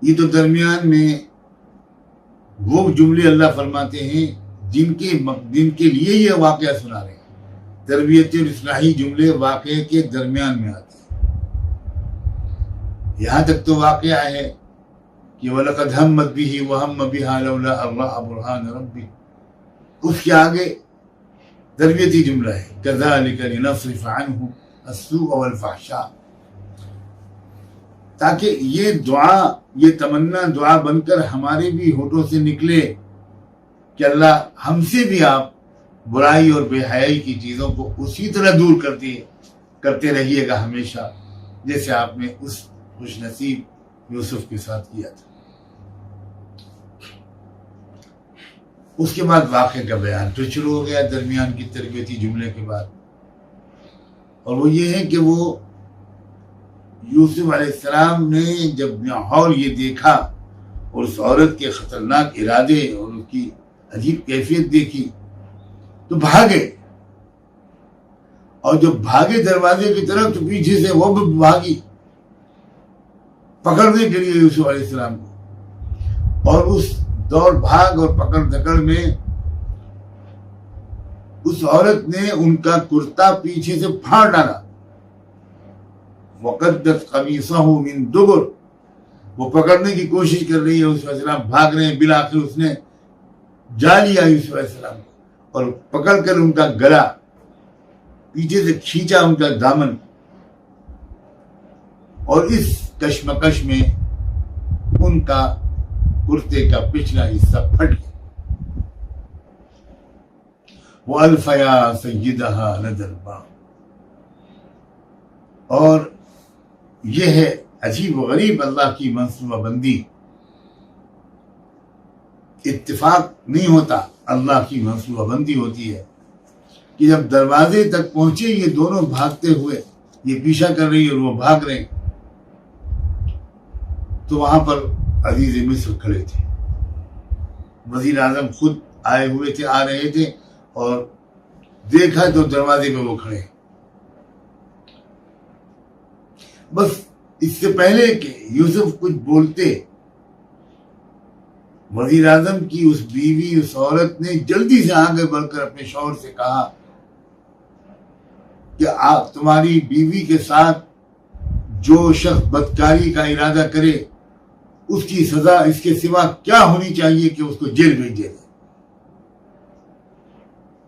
یہ تو درمیان میں وہ جملے اللہ فرماتے ہیں جن کے لیے یہ واقعہ سنا رہے ہیں. تربیتی اور اصلاحی جملے واقعے کے درمیان میں آتے ہیں. یہاں تک تو واقعہ ہے کہ وَلَقَدْ هَمَّتْ بِهِ وَهَمَّ بِهَا لَوْلَا أَن رَأَىٰ بُرْهَانَ رَبِّهِ. اس کے آگے تربیتی جملہ ہے كَذَلِكَ لِنَصْرِفَ عَنْهُ السُّوءَ وَالْفَحْشَاءَ، تاکہ یہ دعا، یہ تمنا دعا بن کر ہمارے بھی ہونٹوں سے نکلے کہ اللہ ہم سے بھی آپ برائی اور بے حیائی کی چیزوں کو اسی طرح دور کرتے رہیے گا ہمیشہ، جیسے آپ نے اس خوش نصیب یوسف کے ساتھ کیا تھا. اس کے بعد واقعے کا بیان پھر شروع ہو گیا درمیان کی تربیتی جملے کے بعد، اور وہ یہ ہے کہ وہ یوسف علیہ السلام نے جب ماحول یہ دیکھا اور اس عورت کے خطرناک ارادے اور اس کی عجیب کیفیت دیکھی تو بھاگے، اور جب بھاگے دروازے کی طرف تو پیچھے سے وہ بھی بھاگی پکڑنے کے لیے یوسف علیہ السلام کو، اور اس دوڑ بھاگ اور پکڑ دھکڑ میں اس عورت نے ان کا کرتا پیچھے سے پھاڑ ڈالا. وقدت قمیصہ من دبر. وہ پکڑنے کی کوشش کر رہی ہے، یوسف علیہ السلام بھاگ رہے ہیں، بالآخر اس نے جا لیا یوسف علیہ السلام کو اور پکڑ کر ان کا گلا پیچھے سے کھینچا، ان کا دامن، اور اس کشمکش میں ان کا کرتے کا پچھلا حصہ پھٹ گیا. وَأَلْفَ يَا سَيِّدَهَا لَدَى الْبَابِ. اور یہ ہے عجیب و غریب اللہ کی منصوبہ بندی. اتفاق نہیں ہوتا، اللہ کی منصوبہ بندی ہوتی ہے کہ جب دروازے تک پہنچے یہ دونوں بھاگتے ہوئے، یہ پیچھا کر رہی اور وہ بھاگ رہے، تو وہاں پر عزیز مصر کھڑے تھے. وزیر اعظم خود آئے ہوئے تھے، آ رہے تھے، اور دیکھا تو دروازے پہ وہ کھڑے. بس اس سے پہلے کہ یوسف کچھ بولتے، وزیر اعظم کی اس بیوی، اس عورت نے جلدی سے آگے بڑھ کر اپنے شوہر سے کہا کہ آپ تمہاری بیوی کے ساتھ جو شخص بدکاری کا ارادہ کرے اس کی سزا اس کے سوا کیا ہونی چاہیے کہ اس کو جیل بھیج دیا جائے.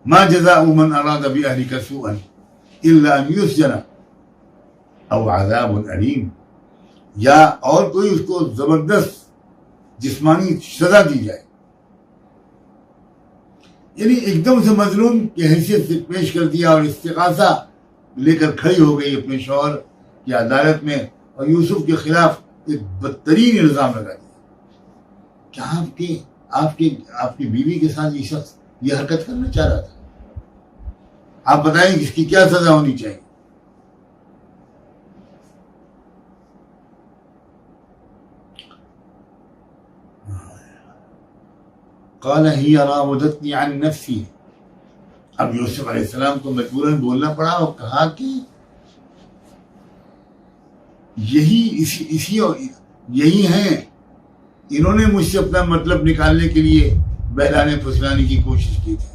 ما جزاء من اراد باهلك سوءا الا ان يسجن او عذاب الیم، یا اور کوئی اس کو زبردست جسمانی سزا دی جائے. یعنی ایک دم سے مظلوم کی حیثیت سے پیش کر دیا اور استغاثہ لے کر کھڑی ہو گئی اپنے شوہر کی عدالت میں اور یوسف کے خلاف ایک بدترین الزام لگا دیا. کیا آپ کی بیوی کے ساتھ یہ شخص یہ حرکت کرنا چاہ رہا تھا؟ آپ بتائیں اس کی کیا سزا ہونی چاہیے؟ قال ہی راودتنی عن نفسی. اب یوسف علیہ السلام کو مجبوراً بولنا پڑا اور کہا کہ یہی ہیں، انہوں نے مجھ سے اپنا مطلب نکالنے کے لیے بہلانے پھسلانے کی کوشش کی تھی.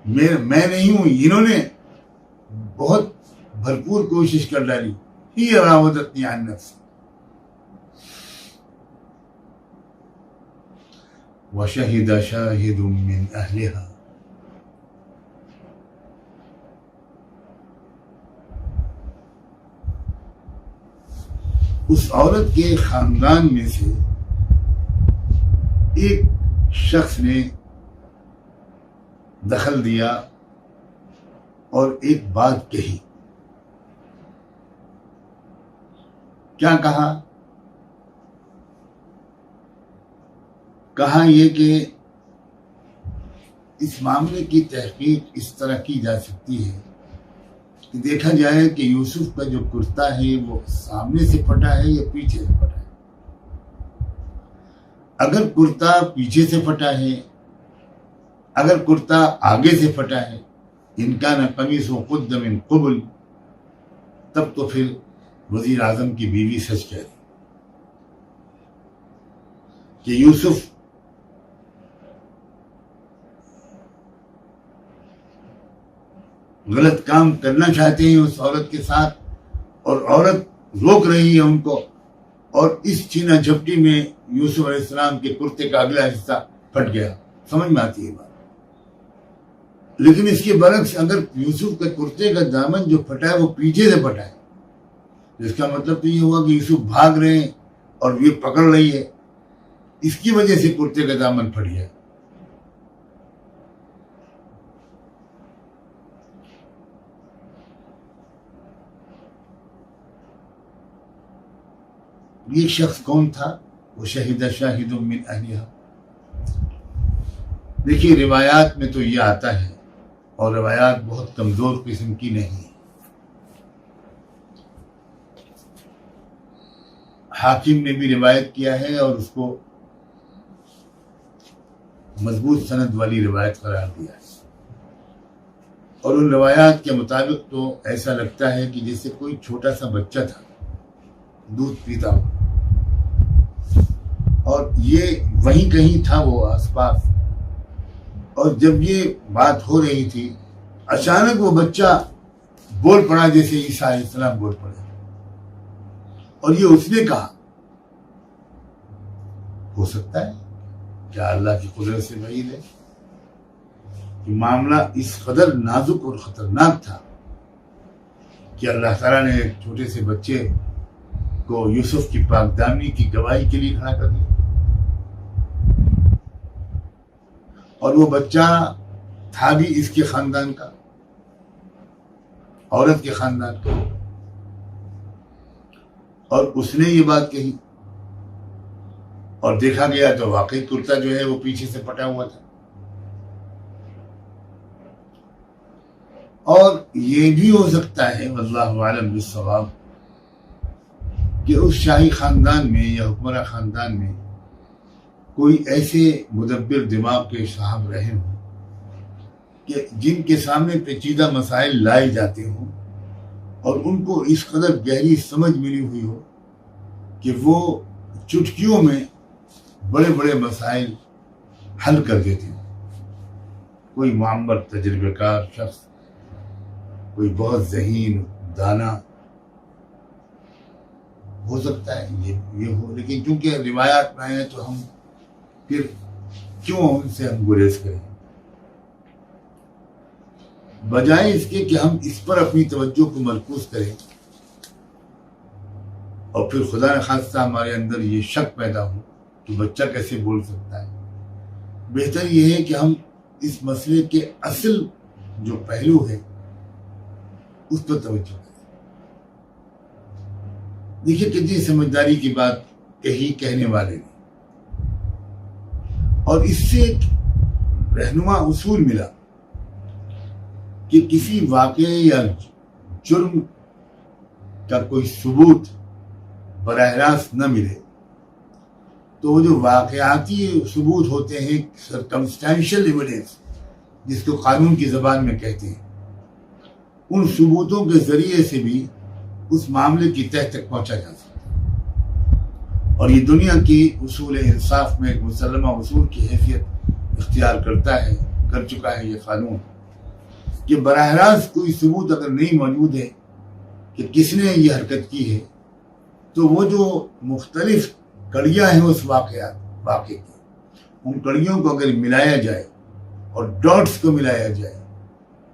میں نہیں ہوں، انہوں نے بہت بھرپور کوشش کر ڈالی. ہی راودتنی عن نفسی وشہد شاہد من اہلہا. اس عورت کے خاندان میں سے ایک شخص نے دخل دیا اور ایک بات کہی. کیا کہا یہ کہ اس معاملے کی تحقیق اس طرح کی جا سکتی ہے کہ دیکھا جائے کہ یوسف کا جو کرتا ہے وہ سامنے سے پھٹا ہے یا پیچھے سے پھٹا ہے. اگر کرتا پیچھے سے پھٹا ہے، اگر کرتا آگے سے پھٹا ہے، ان کان قمیصہ قد من قبل، تب تو پھر وزیر اعظم کی بیوی سچ کہہ رہی کہ یوسف غلط کام کرنا چاہتے ہیں اس عورت کے ساتھ، اور عورت روک رہی ہے ان کو، اور اس چھینا جھپٹی میں یوسف علیہ السلام کے کرتے کا اگلا حصہ پھٹ گیا. سمجھ میں آتی ہے بات. لیکن اس کے برعکس اگر یوسف کے کرتے کا دامن جو پھٹا ہے وہ پیچھے سے پھٹا ہے، جس کا مطلب تو یہ ہوا کہ یوسف بھاگ رہے ہیں اور یہ پکڑ رہی ہے، اس کی وجہ سے کرتے کا دامن پھٹ گیا. یہ شخص کون تھا؟ وہ شہید شاہد من اہلہا. دیکھیے روایات میں تو یہ آتا ہے، اور روایات بہت کمزور قسم کی نہیں. حاکم نے بھی روایت کیا ہے اور اس کو مضبوط سند والی روایت قرار دیا ہے، اور ان روایات کے مطابق تو ایسا لگتا ہے کہ جیسے کوئی چھوٹا سا بچہ تھا دودھ پیتا ہو، اور یہ وہیں کہیں تھا وہ آس پاس. اور جب یہ بات ہو رہی تھی اچانک وہ بچہ بول پڑا جیسے عیسیٰ علیہ السلام بول پڑے، اور یہ اس نے کہا. ہو سکتا ہے کیا اللہ کی قدرت سے بعید ہے کہ معاملہ اس قدر نازک اور خطرناک تھا کہ اللہ تعالیٰ نے ایک چھوٹے سے بچے کو یوسف کی پاک دامنی کی گواہی کے لیے کھڑا کر دیا. اور وہ بچہ تھا بھی اس کے خاندان کا، عورت کے خاندان کا، اور اس نے یہ بات کہی، اور دیکھا گیا تو واقعی کرتا جو ہے وہ پیچھے سے پھٹا ہوا تھا. اور یہ بھی ہو سکتا ہے واللہ اعلم بالصواب کہ اس شاہی خاندان میں یا حکمراں خاندان میں کوئی ایسے مدبر دماغ کے صاحب رہے ہوں کہ جن کے سامنے پیچیدہ مسائل لائے جاتے ہوں اور ان کو اس قدر گہری سمجھ ملی ہوئی ہو کہ وہ چٹکیوں میں بڑے بڑے مسائل حل کر دیتے ہیں. کوئی معمر تجربہ کار شخص، کوئی بہت ذہین دانا ہو سکتا ہے یہ ہو، لیکن چونکہ روایات میں ہیں تو ہم پھر کیوں ان سے ہم گریز کریں، بجائے اس کے کہ ہم اس پر اپنی توجہ کو مرکوز کریں اور پھر خدا نخواستہ ہمارے اندر یہ شک پیدا ہو کہ بچہ کیسے بول سکتا ہے. بہتر یہ ہے کہ ہم اس مسئلے کے اصل جو پہلو ہے اس پر توجہ کریں. دیکھیے کتنی سمجھداری کی بات کہنے والے نے، اور اس سے ایک رہنما اصول ملا کہ کسی واقعے یا جرم کا کوئی ثبوت براہ راست نہ ملے تو وہ جو واقعاتی ثبوت ہوتے ہیں، سرکمسٹینشل ایویڈنس جس کو قانون کی زبان میں کہتے ہیں، ان ثبوتوں کے ذریعے سے بھی اس معاملے کی تہ تک پہنچا جا سکتا ہے. اور یہ دنیا کی اصول انصاف میں ایک مسلمہ اصول کی حیثیت اختیار کر چکا ہے یہ قانون، کہ براہ راست کوئی ثبوت اگر نہیں موجود ہے کہ کس نے یہ حرکت کی ہے تو وہ جو مختلف کڑیاں ہیں اس واقعے کی، ان کڑیوں کو اگر ملایا جائے اور ڈاٹس کو ملایا جائے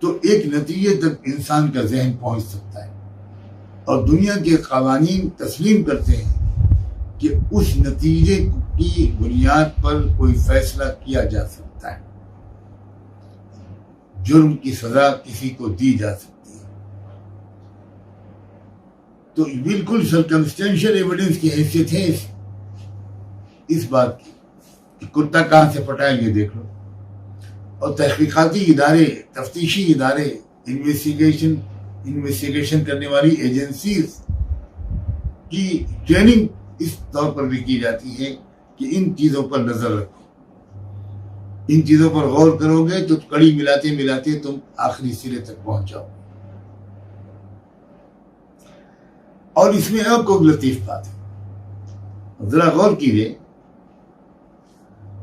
تو ایک نتیجے تک انسان کا ذہن پہنچ سکتا ہے. اور دنیا کے قوانین تسلیم کرتے ہیں کہ اس نتیجے کی بنیاد پر کوئی فیصلہ کیا جا سکتا ہے، جرم کی سزا کسی کو دی جا سکتی ہے. تو بالکل سرکمسٹینشل ایویڈنس کی حیثیت ہے اس بات کی کہ کتا کہاں سے پھٹا ہے یہ دیکھ لو. اور تحقیقاتی ادارے، تفتیشی ادارے، انویسٹیگیشن کرنے والی ایجنسیز کی ٹریننگ اس طور پر بھی کی جاتی ہے کہ ان چیزوں پر نظر رکھو، ان چیزوں پر غور کرو گے تو کڑی ملاتے ملاتے تم آخری سرے تک پہنچ جاؤ. اور اس میں اب کو لطیف بات ہے، ذرا غور کیجیے.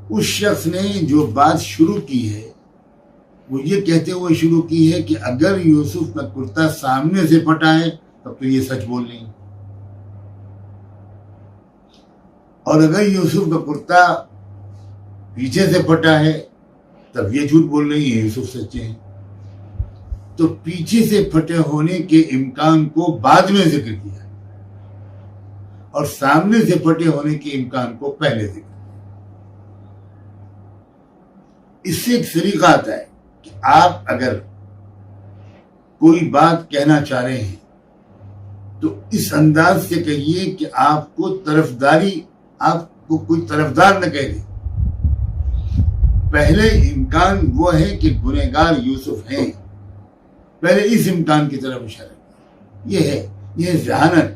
اس شخص نے جو بات شروع کی ہے وہ یہ کہتے ہوئے شروع کی ہے کہ اگر یوسف کا کرتا سامنے سے پھٹا ہے تب تو یہ سچ بول رہی ہے، اور اگر یوسف کا کرتا پیچھے سے پھٹا ہے تب یہ جھوٹ بول رہی ہے، یوسف سچے ہیں. تو پیچھے سے پھٹے ہونے کے امکان کو بعد میں ذکر کیا اور سامنے سے پھٹے ہونے کے امکان کو پہلے ذکر. اس سے ایک طریقہ آتا ہے کہ آپ اگر کوئی بات کہنا چاہ رہے ہیں تو اس انداز سے کہیے کہ آپ کو کوئی طرفدار نہ کہہ دے. پہلے امکان وہ ہے کہ گنہگار یوسف ہیں، پہلے اس امکان کی طرف اشارہ. یہ ذہانت،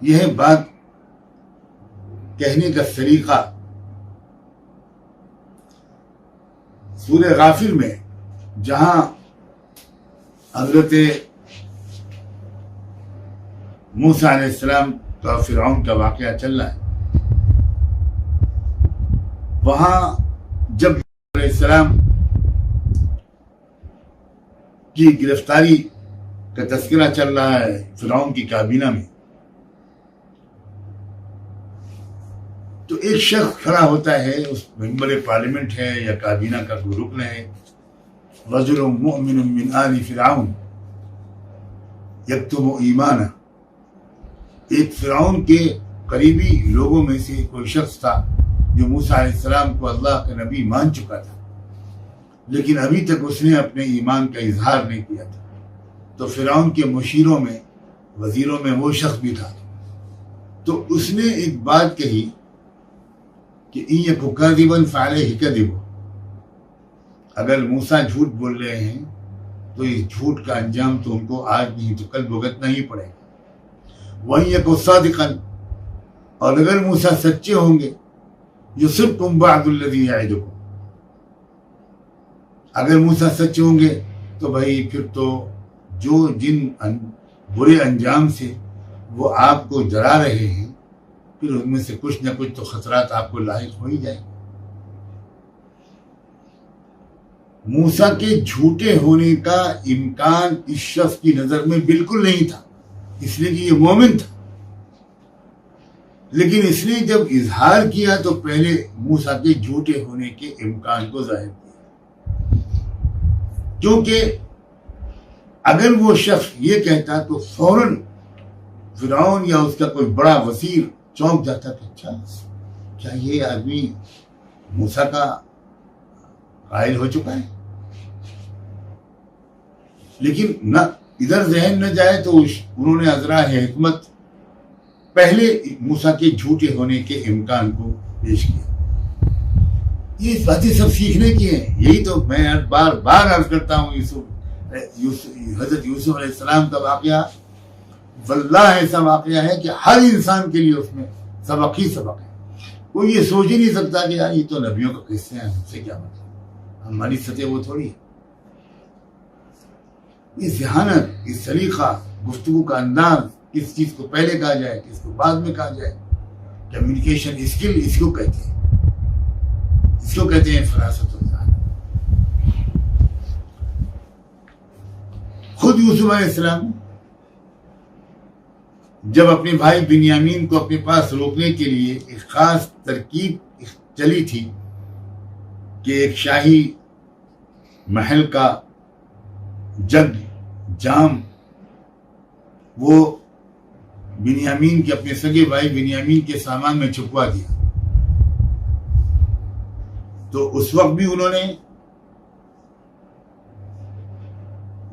یہ ہے بات کہنے کا طریقہ. سورہ غافر میں جہاں حضرت موسیٰ علیہ السلام کا فرعون کا واقعہ چل رہا ہے، وہاں جب علیہ السلام کی گرفتاری کا تذکرہ چل رہا ہے فرعون کی کابینہ میں، تو ایک شخص کھڑا ہوتا ہے، اس ممبر پارلیمنٹ ہے یا کابینہ کا کوئی رکن ہے، رجل مؤمن من آل فرعون یکتم ایمانہ. ایک فرعون کے قریبی لوگوں میں سے کوئی شخص تھا جو موسیٰ علیہ السلام کو اللہ کا نبی مان چکا تھا، لیکن ابھی تک اس نے اپنے ایمان کا اظہار نہیں کیا تھا. تو فرعون کے مشیروں میں، وزیروں میں وہ شخص بھی تھا. تو اس نے ایک بات کہی کہ ان یکو کاذبا فعلیہ کذب، اگر موسیٰ جھوٹ بول رہے ہیں تو اس جھوٹ کا انجام تو ان کو آج نہیں تو کل بھگتنا ہی پڑے گا. وَإِن یکو صادقا، اور اگر موسیٰ سچے ہوں گے یصبکم بعض الذی یعدکم، اگر موسیٰ سچے ہوں گے تو بھائی پھر تو جن برے انجام سے وہ آپ کو ڈرا رہے ہیں پھر ان میں سے کچھ نہ کچھ تو خطرات آپ کو لاحق ہو ہی جائیں گے۔ موسیٰ کے جھوٹے ہونے کا امکان اس شخص کی نظر میں بالکل نہیں تھا، اس لیے کہ یہ مومن تھا، لیکن اس نے جب اظہار کیا تو پہلے موسیٰ کے جھوٹے ہونے کے امکان کو ظاہر کیا، کیونکہ اگر وہ شخص یہ کہتا تو فوراً فرعون یا اس کا کوئی بڑا وزیر چونک جاتا کہ اچھا کیا یہ آدمی موسیٰ کا قائل ہو چکا ہے، لیکن نہ ادھر ذہن نہ جائے تو انہوں نے ازراء حکمت پہلے موسیٰ کے جھوٹے ہونے کے امکان کو پیش کیا۔ یہ باتیں سب سیکھنے کی ہیں، یہی تو میں بار بار عرض کرتا ہوں، حضرت یوسف علیہ السلام کا واقعہ واللہ ایسا واقعہ ہے کہ ہر انسان کے لیے اس میں سبق ہی سبق ہے۔ کوئی یہ سوچ ہی نہیں سکتا کہ یار یہ تو نبیوں کا قصے ہیں، ہم سے کیا مطلب، ہماری سطح وہ تھوڑی ہے۔ یہ ذہانت، یہ سلیقہ، گفتگو کا انداز، کس چیز کو پہلے کہا جائے کس کو بعد میں کہا جائے، کمیونیکیشن اسکل، اس کو کہتے ہیں فراست و ذہانت۔ خود یوسف علیہ السلام جب اپنے بھائی بنیامین کو اپنے پاس روکنے کے لیے ایک خاص ترکیب چلی تھی کہ ایک شاہی محل کا جگ جام وہ بنیامین کے اپنے سگے بھائی بنیامین کے سامان میں چھپوا دیا، تو اس وقت بھی انہوں نے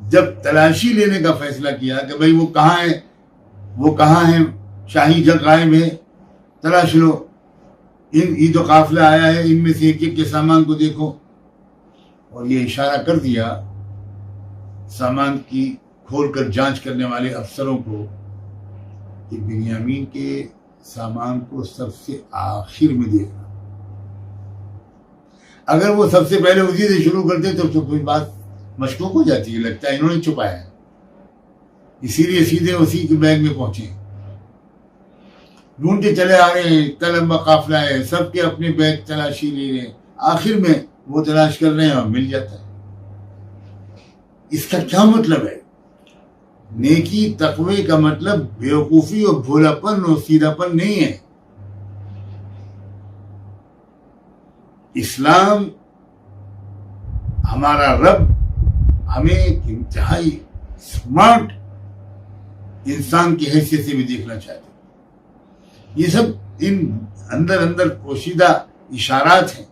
جب تلاشی لینے کا فیصلہ کیا کہ بھئی وہ کہاں ہے شاہی جگ غائب ہے، تلاش لو، یہ جو قافلہ آیا ہے ان میں سے ایک ایک کے سامان کو دیکھو، اور یہ اشارہ کر دیا سامان کی کھول کر جانچ کرنے والے افسروں کو کہ بنیامین کے سامان کو سب سے آخر میں دیکھنا، اگر وہ سب سے پہلے اسی سے شروع کرتے تو کوئی بات مشکوک ہو جاتی ہے، لگتا ہے انہوں نے چھپایا ہے، اسی لیے سیدھے اسی کے بیگ میں پہنچے، ڈھونڈتے چلے آ رہے ہیں، اتنا لمبا قافلہ ہے، سب کے اپنے بیگ تلاشی لے رہے ہیں، آخر میں وہ تلاش کر رہے ہیں اور مل جاتا ہے۔ اس کا کیا مطلب ہے؟ نیکی تقوی کا مطلب بیوقوفی اور بھولاپن اور سیدھاپن نہیں ہے۔ اسلام، ہمارا رب ہمیں ایک انتہائی سمارٹ انسان کی حیثیت سے بھی دیکھنا چاہتے ہیں۔ یہ سب ان اندر پوشیدہ اشارات ہیں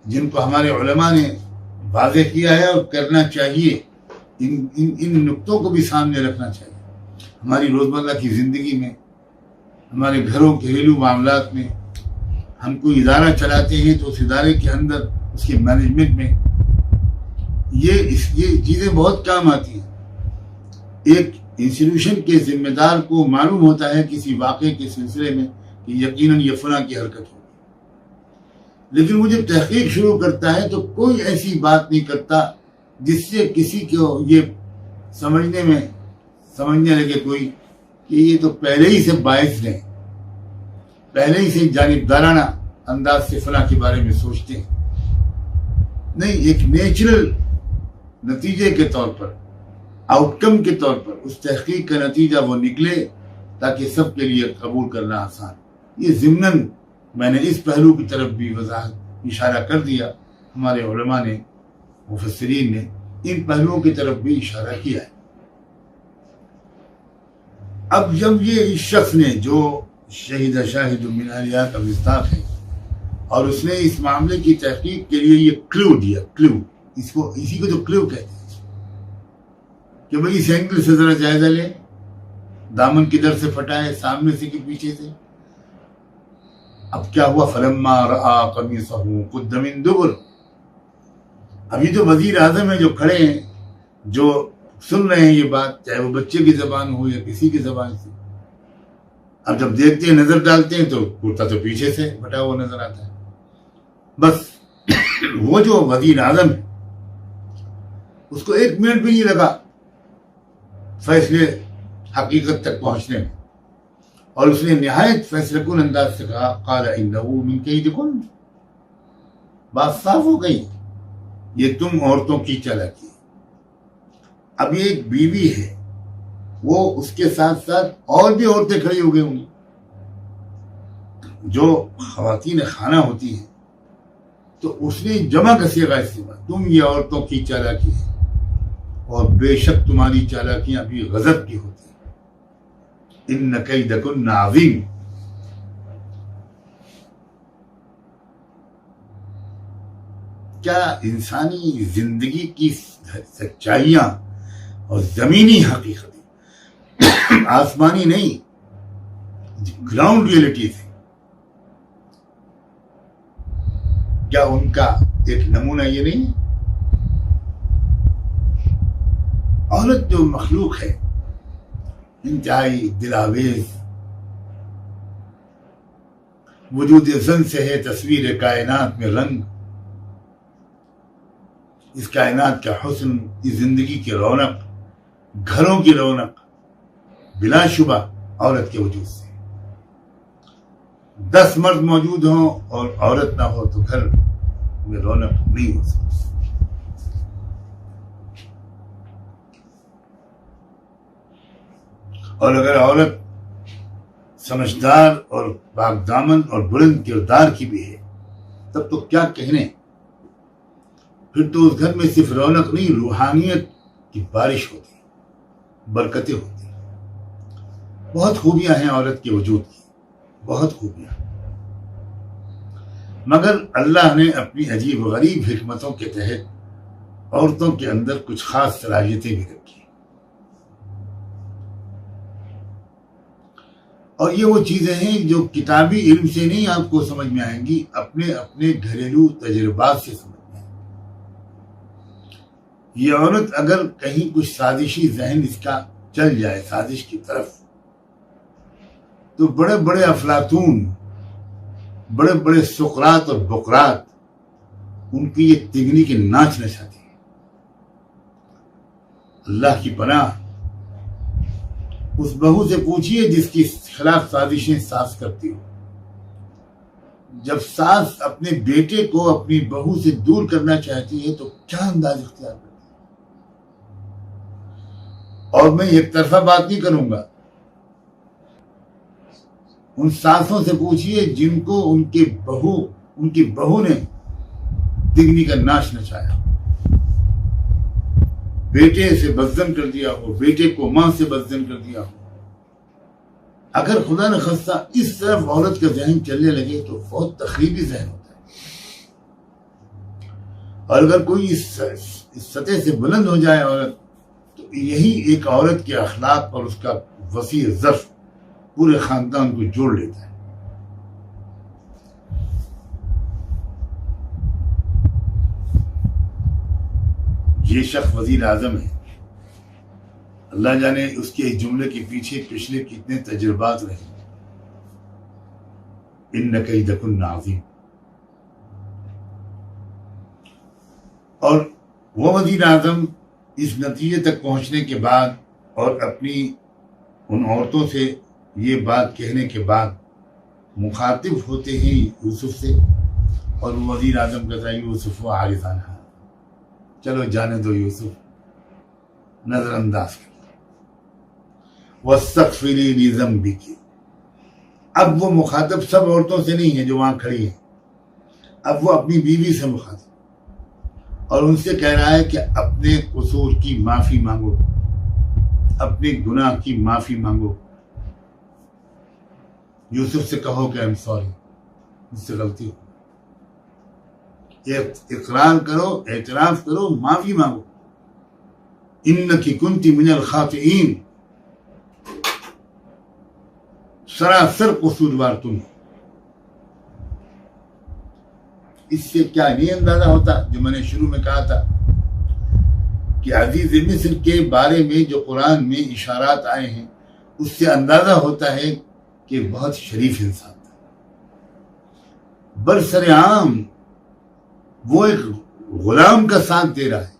جن کو ہمارے علماء نے واضح کیا ہے اور کرنا چاہیے، ان نقطوں کو بھی سامنے رکھنا چاہیے۔ ہماری روزمرہ کی زندگی میں، ہمارے گھروں گھریلو معاملات میں، ہم کوئی ادارہ چلاتے ہیں تو اس ادارے کے اندر اس کے مینجمنٹ میں یہ چیزیں بہت کام آتی ہیں۔ ایک انسٹیٹیوشن کے ذمہ دار کو معلوم ہوتا ہے کسی واقعے کے سلسلے میں کہ یقیناً یہ فلاں کی حرکت ہوگی، لیکن وہ جب تحقیق شروع کرتا ہے تو کوئی ایسی بات نہیں کرتا جس سے کسی کو یہ سمجھنے لگے کوئی کہ یہ تو پہلے ہی سے باعث ہیں، پہلے ہی سے جانبدارانہ انداز سے فلاں کے بارے میں سوچتے ہیں۔ نہیں، ایک نیچرل نتیجے کے طور پر، آؤٹ کم کے طور پر اس تحقیق کا نتیجہ وہ نکلے تاکہ سب کے لیے قبول کرنا آسان۔ یہ ضمناً میں نے اس پہلو کی طرف بھی وضاحت اشارہ کر دیا، ہمارے علماء نے، مفسرین نے ان پہلوؤں کی طرف بھی اشارہ کیا ہے۔ اب جب یہ اس شخص نے جو شاہد من اہلیہ کا مصداق ہے اور اس نے اس معاملے کی تحقیق کے لیے یہ کلو دیا، اسی کو جو کلو کہتے ہیں کہ بھئی اس اینگل سے ذرا جائزہ لے، دامن کدھر سے پھٹا ہے، سامنے سے کہ پیچھے سے۔ اب کیا ہوا؟ فلما رأى قمیصہ قد من دبر۔ اب یہ جو وزیر اعظم ہیں جو کھڑے ہیں، جو سن رہے ہیں یہ بات، چاہے وہ بچے کی زبان ہو یا کسی کی زبان سے، اب جب دیکھتے ہیں، نظر ڈالتے ہیں تو کرتا تو پیچھے سے پھٹا ہوا نظر آتا ہے۔ بس وہ جو وزیر اعظم ہے اس کو ایک منٹ بھی نہیں لگا فیصلے حقیقت تک پہنچنے میں۔ اور اس نے نہایت فیصلہ کن انداز سے کہا قال انه من کیدکن، بات صاف ہو گئی، یہ تم عورتوں کی چالاکی ہے۔ اب یہ ایک بیوی ہے، وہ اس کے ساتھ ساتھ اور بھی عورتیں کھڑی ہو گئی ہوں گی جو خواتین خانہ ہوتی ہیں، تو اس نے جمع کا صیغہ استعمال، تم یہ عورتوں کی چالاکی ہے، اور بے شک تمہاری چالاکیاں بھی غضب کی ہوتی ہیں، ان کیدکن عظیم۔ کیا انسانی زندگی کی سچائیاں اور زمینی حقیقتیں، آسمانی نہیں، گراؤنڈ ریئلٹیز ہیں، کیا ان کا ایک نمونہ یہ نہیں ہے؟ عورت جو مخلوق ہے انتہائی دلاویز، وجود زن سے ہے تصویر کائنات میں رنگ، اس کائنات کا حسن، اس زندگی کی رونق، گھروں کی رونق بلا شبہ عورت کے وجود سے۔ 10 مرد موجود ہوں اور عورت نہ ہو تو گھر میں رونق نہیں ہو سکتی۔ اور اگر عورت سمجھدار اور پاک دامن اور بلند کردار کی بھی ہے تب تو کیا کہنے، پھر تو اس گھر میں صرف رونق نہیں، روحانیت کی بارش ہوتی، برکتیں ہوتی۔ بہت خوبیاں ہیں عورت کے وجود کی، بہت خوبیاں، مگر اللہ نے اپنی عجیب و غریب حکمتوں کے تحت عورتوں کے اندر کچھ خاص صلاحیتیں بھی رکھی، اور یہ وہ چیزیں ہیں جو کتابی علم سے نہیں آپ کو سمجھ میں آئیں گی، اپنے اپنے گھریلو تجربات سے سمجھ میں آئیں گی۔ یہ عورت اگر کہیں کچھ سازشی ذہن اس کا چل جائے سازش کی طرف، تو بڑے بڑے افلاطون، بڑے بڑے سقراط اور بقراط ان کی یہ تگنی کے ناچ نچاتی ہے۔ اللہ کی پناہ اس بہو سے پوچھئے جس کی خلاف سازشیں ساس کرتی ہو۔ جب ساس اپنے بیٹے کو اپنی بہو سے دور کرنا چاہتی ہے تو کیا انداز اختیار کرتی ہے؟ اور میں ایک طرفہ بات نہیں کروں گا، ان ساسوں سے پوچھئے جن کو ان کی بہو نے تگنی کا ناچ نچایا، بیٹے سے بدزن کر دیا ہو، بیٹے کو ماں سے بدزن کر دیا ہو۔ اگر خدا نہ خواستہ اس طرف عورت کا ذہن چلنے لگے تو بہت تخریبی ذہن ہوتا ہے، اور اگر کوئی اس سطح سے بلند ہو جائے عورت، تو یہی ایک عورت کے اخلاق اور اس کا وسیع ظرف پورے خاندان کو جوڑ لیتا ہے۔ یہ شخص وزیر اعظم ہے، اللہ جانے اس کے اس جملے کے پیچھے پچھلے کتنے تجربات رہے۔ ان کیدکن عظیم۔ اور وہ وزیر اعظم اس نتیجے تک پہنچنے کے بعد اور اپنی ان عورتوں سے یہ بات کہنے کے بعد مخاطب ہوتے ہیں یوسف سے، اور وہ وزیر اعظم کہتا ہے یوسف عارض عنہا، چلو جانے دو یوسف، نظر انداز کر، واستغفری لذنبک۔ اب وہ مخاطب سب عورتوں سے نہیں ہے جو وہاں کھڑی ہیں، اب وہ اپنی بیوی سے مخاطب، اور ان سے کہہ رہا ہے کہ اپنے قصور کی معافی مانگو، اپنے گناہ کی معافی مانگو۔ یوسف سے کہو کہ I'm sorry، مجھ سے غلطی ہو، اقرار کرو، اعتراف کرو، معافی مانگو۔ انکی کنتی من الخاطئین، سراسر قصوروار تم۔ اس سے کیا نہیں اندازہ ہوتا جو میں نے شروع میں کہا تھا کہ عزیز مصر کے بارے میں جو قرآن میں اشارات آئے ہیں اس سے اندازہ ہوتا ہے کہ بہت شریف انسان تھا۔ برسر عام وہ ایک غلام کا ساتھ دے رہا ہے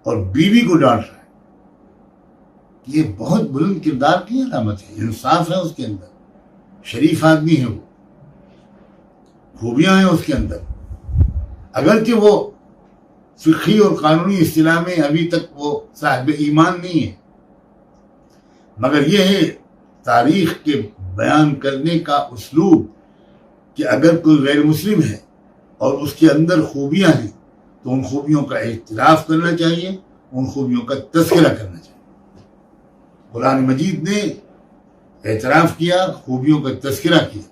اور بیوی کو ڈانٹ رہا ہے، یہ بہت بلند کردار کی علامت ہے، انصاف ہے اس کے اندر۔ شریف آدمی ہے، وہ خوبیاں ہیں اس کے اندر، اگرچہ وہ فقہی اور قانونی اصطلاح میں ابھی تک وہ صاحب ایمان نہیں ہے، مگر یہ ہے تاریخ کے بیان کرنے کا اسلوب کہ اگر کوئی غیر مسلم ہے اور اس کے اندر خوبیاں ہیں تو ان خوبیوں کا اعتراف کرنا چاہیے، ان خوبیوں کا تذکرہ کرنا چاہیے۔ قرآن مجید نے اعتراف کیا، خوبیوں کا تذکرہ کیا،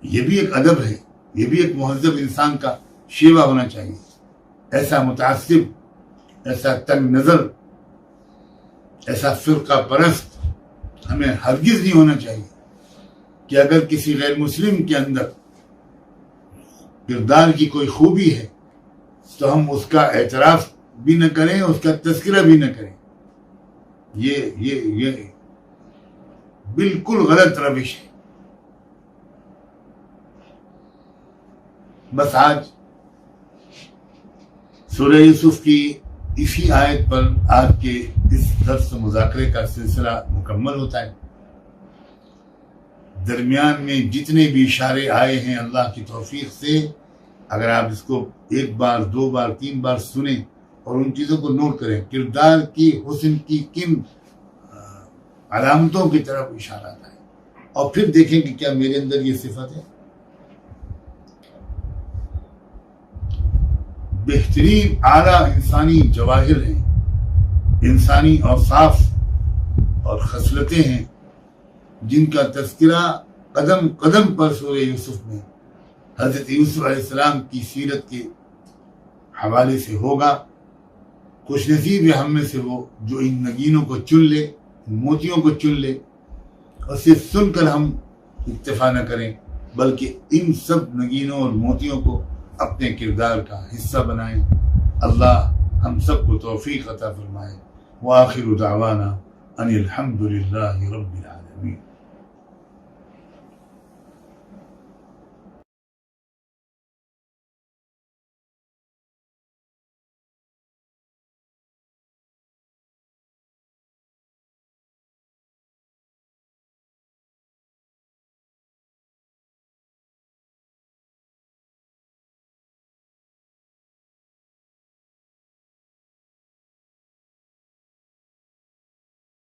یہ بھی ایک ادب ہے، یہ بھی ایک مہذب انسان کا شیوا ہونا چاہیے۔ ایسا متعصب، ایسا تنگ نظر، ایسا فرقہ پرست ہمیں ہرگز نہیں ہونا چاہیے کہ اگر کسی غیر مسلم کے اندر کردار کی کوئی خوبی ہے تو ہم اس کا اعتراف بھی نہ کریں، اس کا تذکرہ بھی نہ کریں۔ یہ بالکل غلط روش ہے۔ بس آج سورہ یوسف کی اسی آیت پر آج کے اس درس و مذاکرے کا سلسلہ مکمل ہوتا ہے۔ درمیان میں جتنے بھی اشارے آئے ہیں اللہ کی توفیق سے، اگر آپ اس کو ایک بار، دو بار، تین بار سنیں اور ان چیزوں کو نوٹ کریں، کردار کی حسن کی کن علامتوں کی طرف اشارات آئے، اور پھر دیکھیں کہ کیا میرے اندر یہ صفت ہے۔ بہترین اعلیٰ انسانی جواہر ہیں، انسانی اوصاف اور خصلتیں ہیں جن کا تذکرہ قدم قدم پر سورہ یوسف میں حضرت یوسف علیہ السلام کی سیرت کے حوالے سے ہوگا۔ خوش نصیب ہے ہم میں سے وہ جو ان نگینوں کو چن لے، ان موتیوں کو چن لے، اور صرف سن کر ہم اکتفا نہ کریں بلکہ ان سب نگینوں اور موتیوں کو اپنے کردار کا حصہ بنائیں۔ اللہ ہم سب کو توفیق عطا فرمائے۔ وآخر دعوانا ان الحمد للہ رب العالمین۔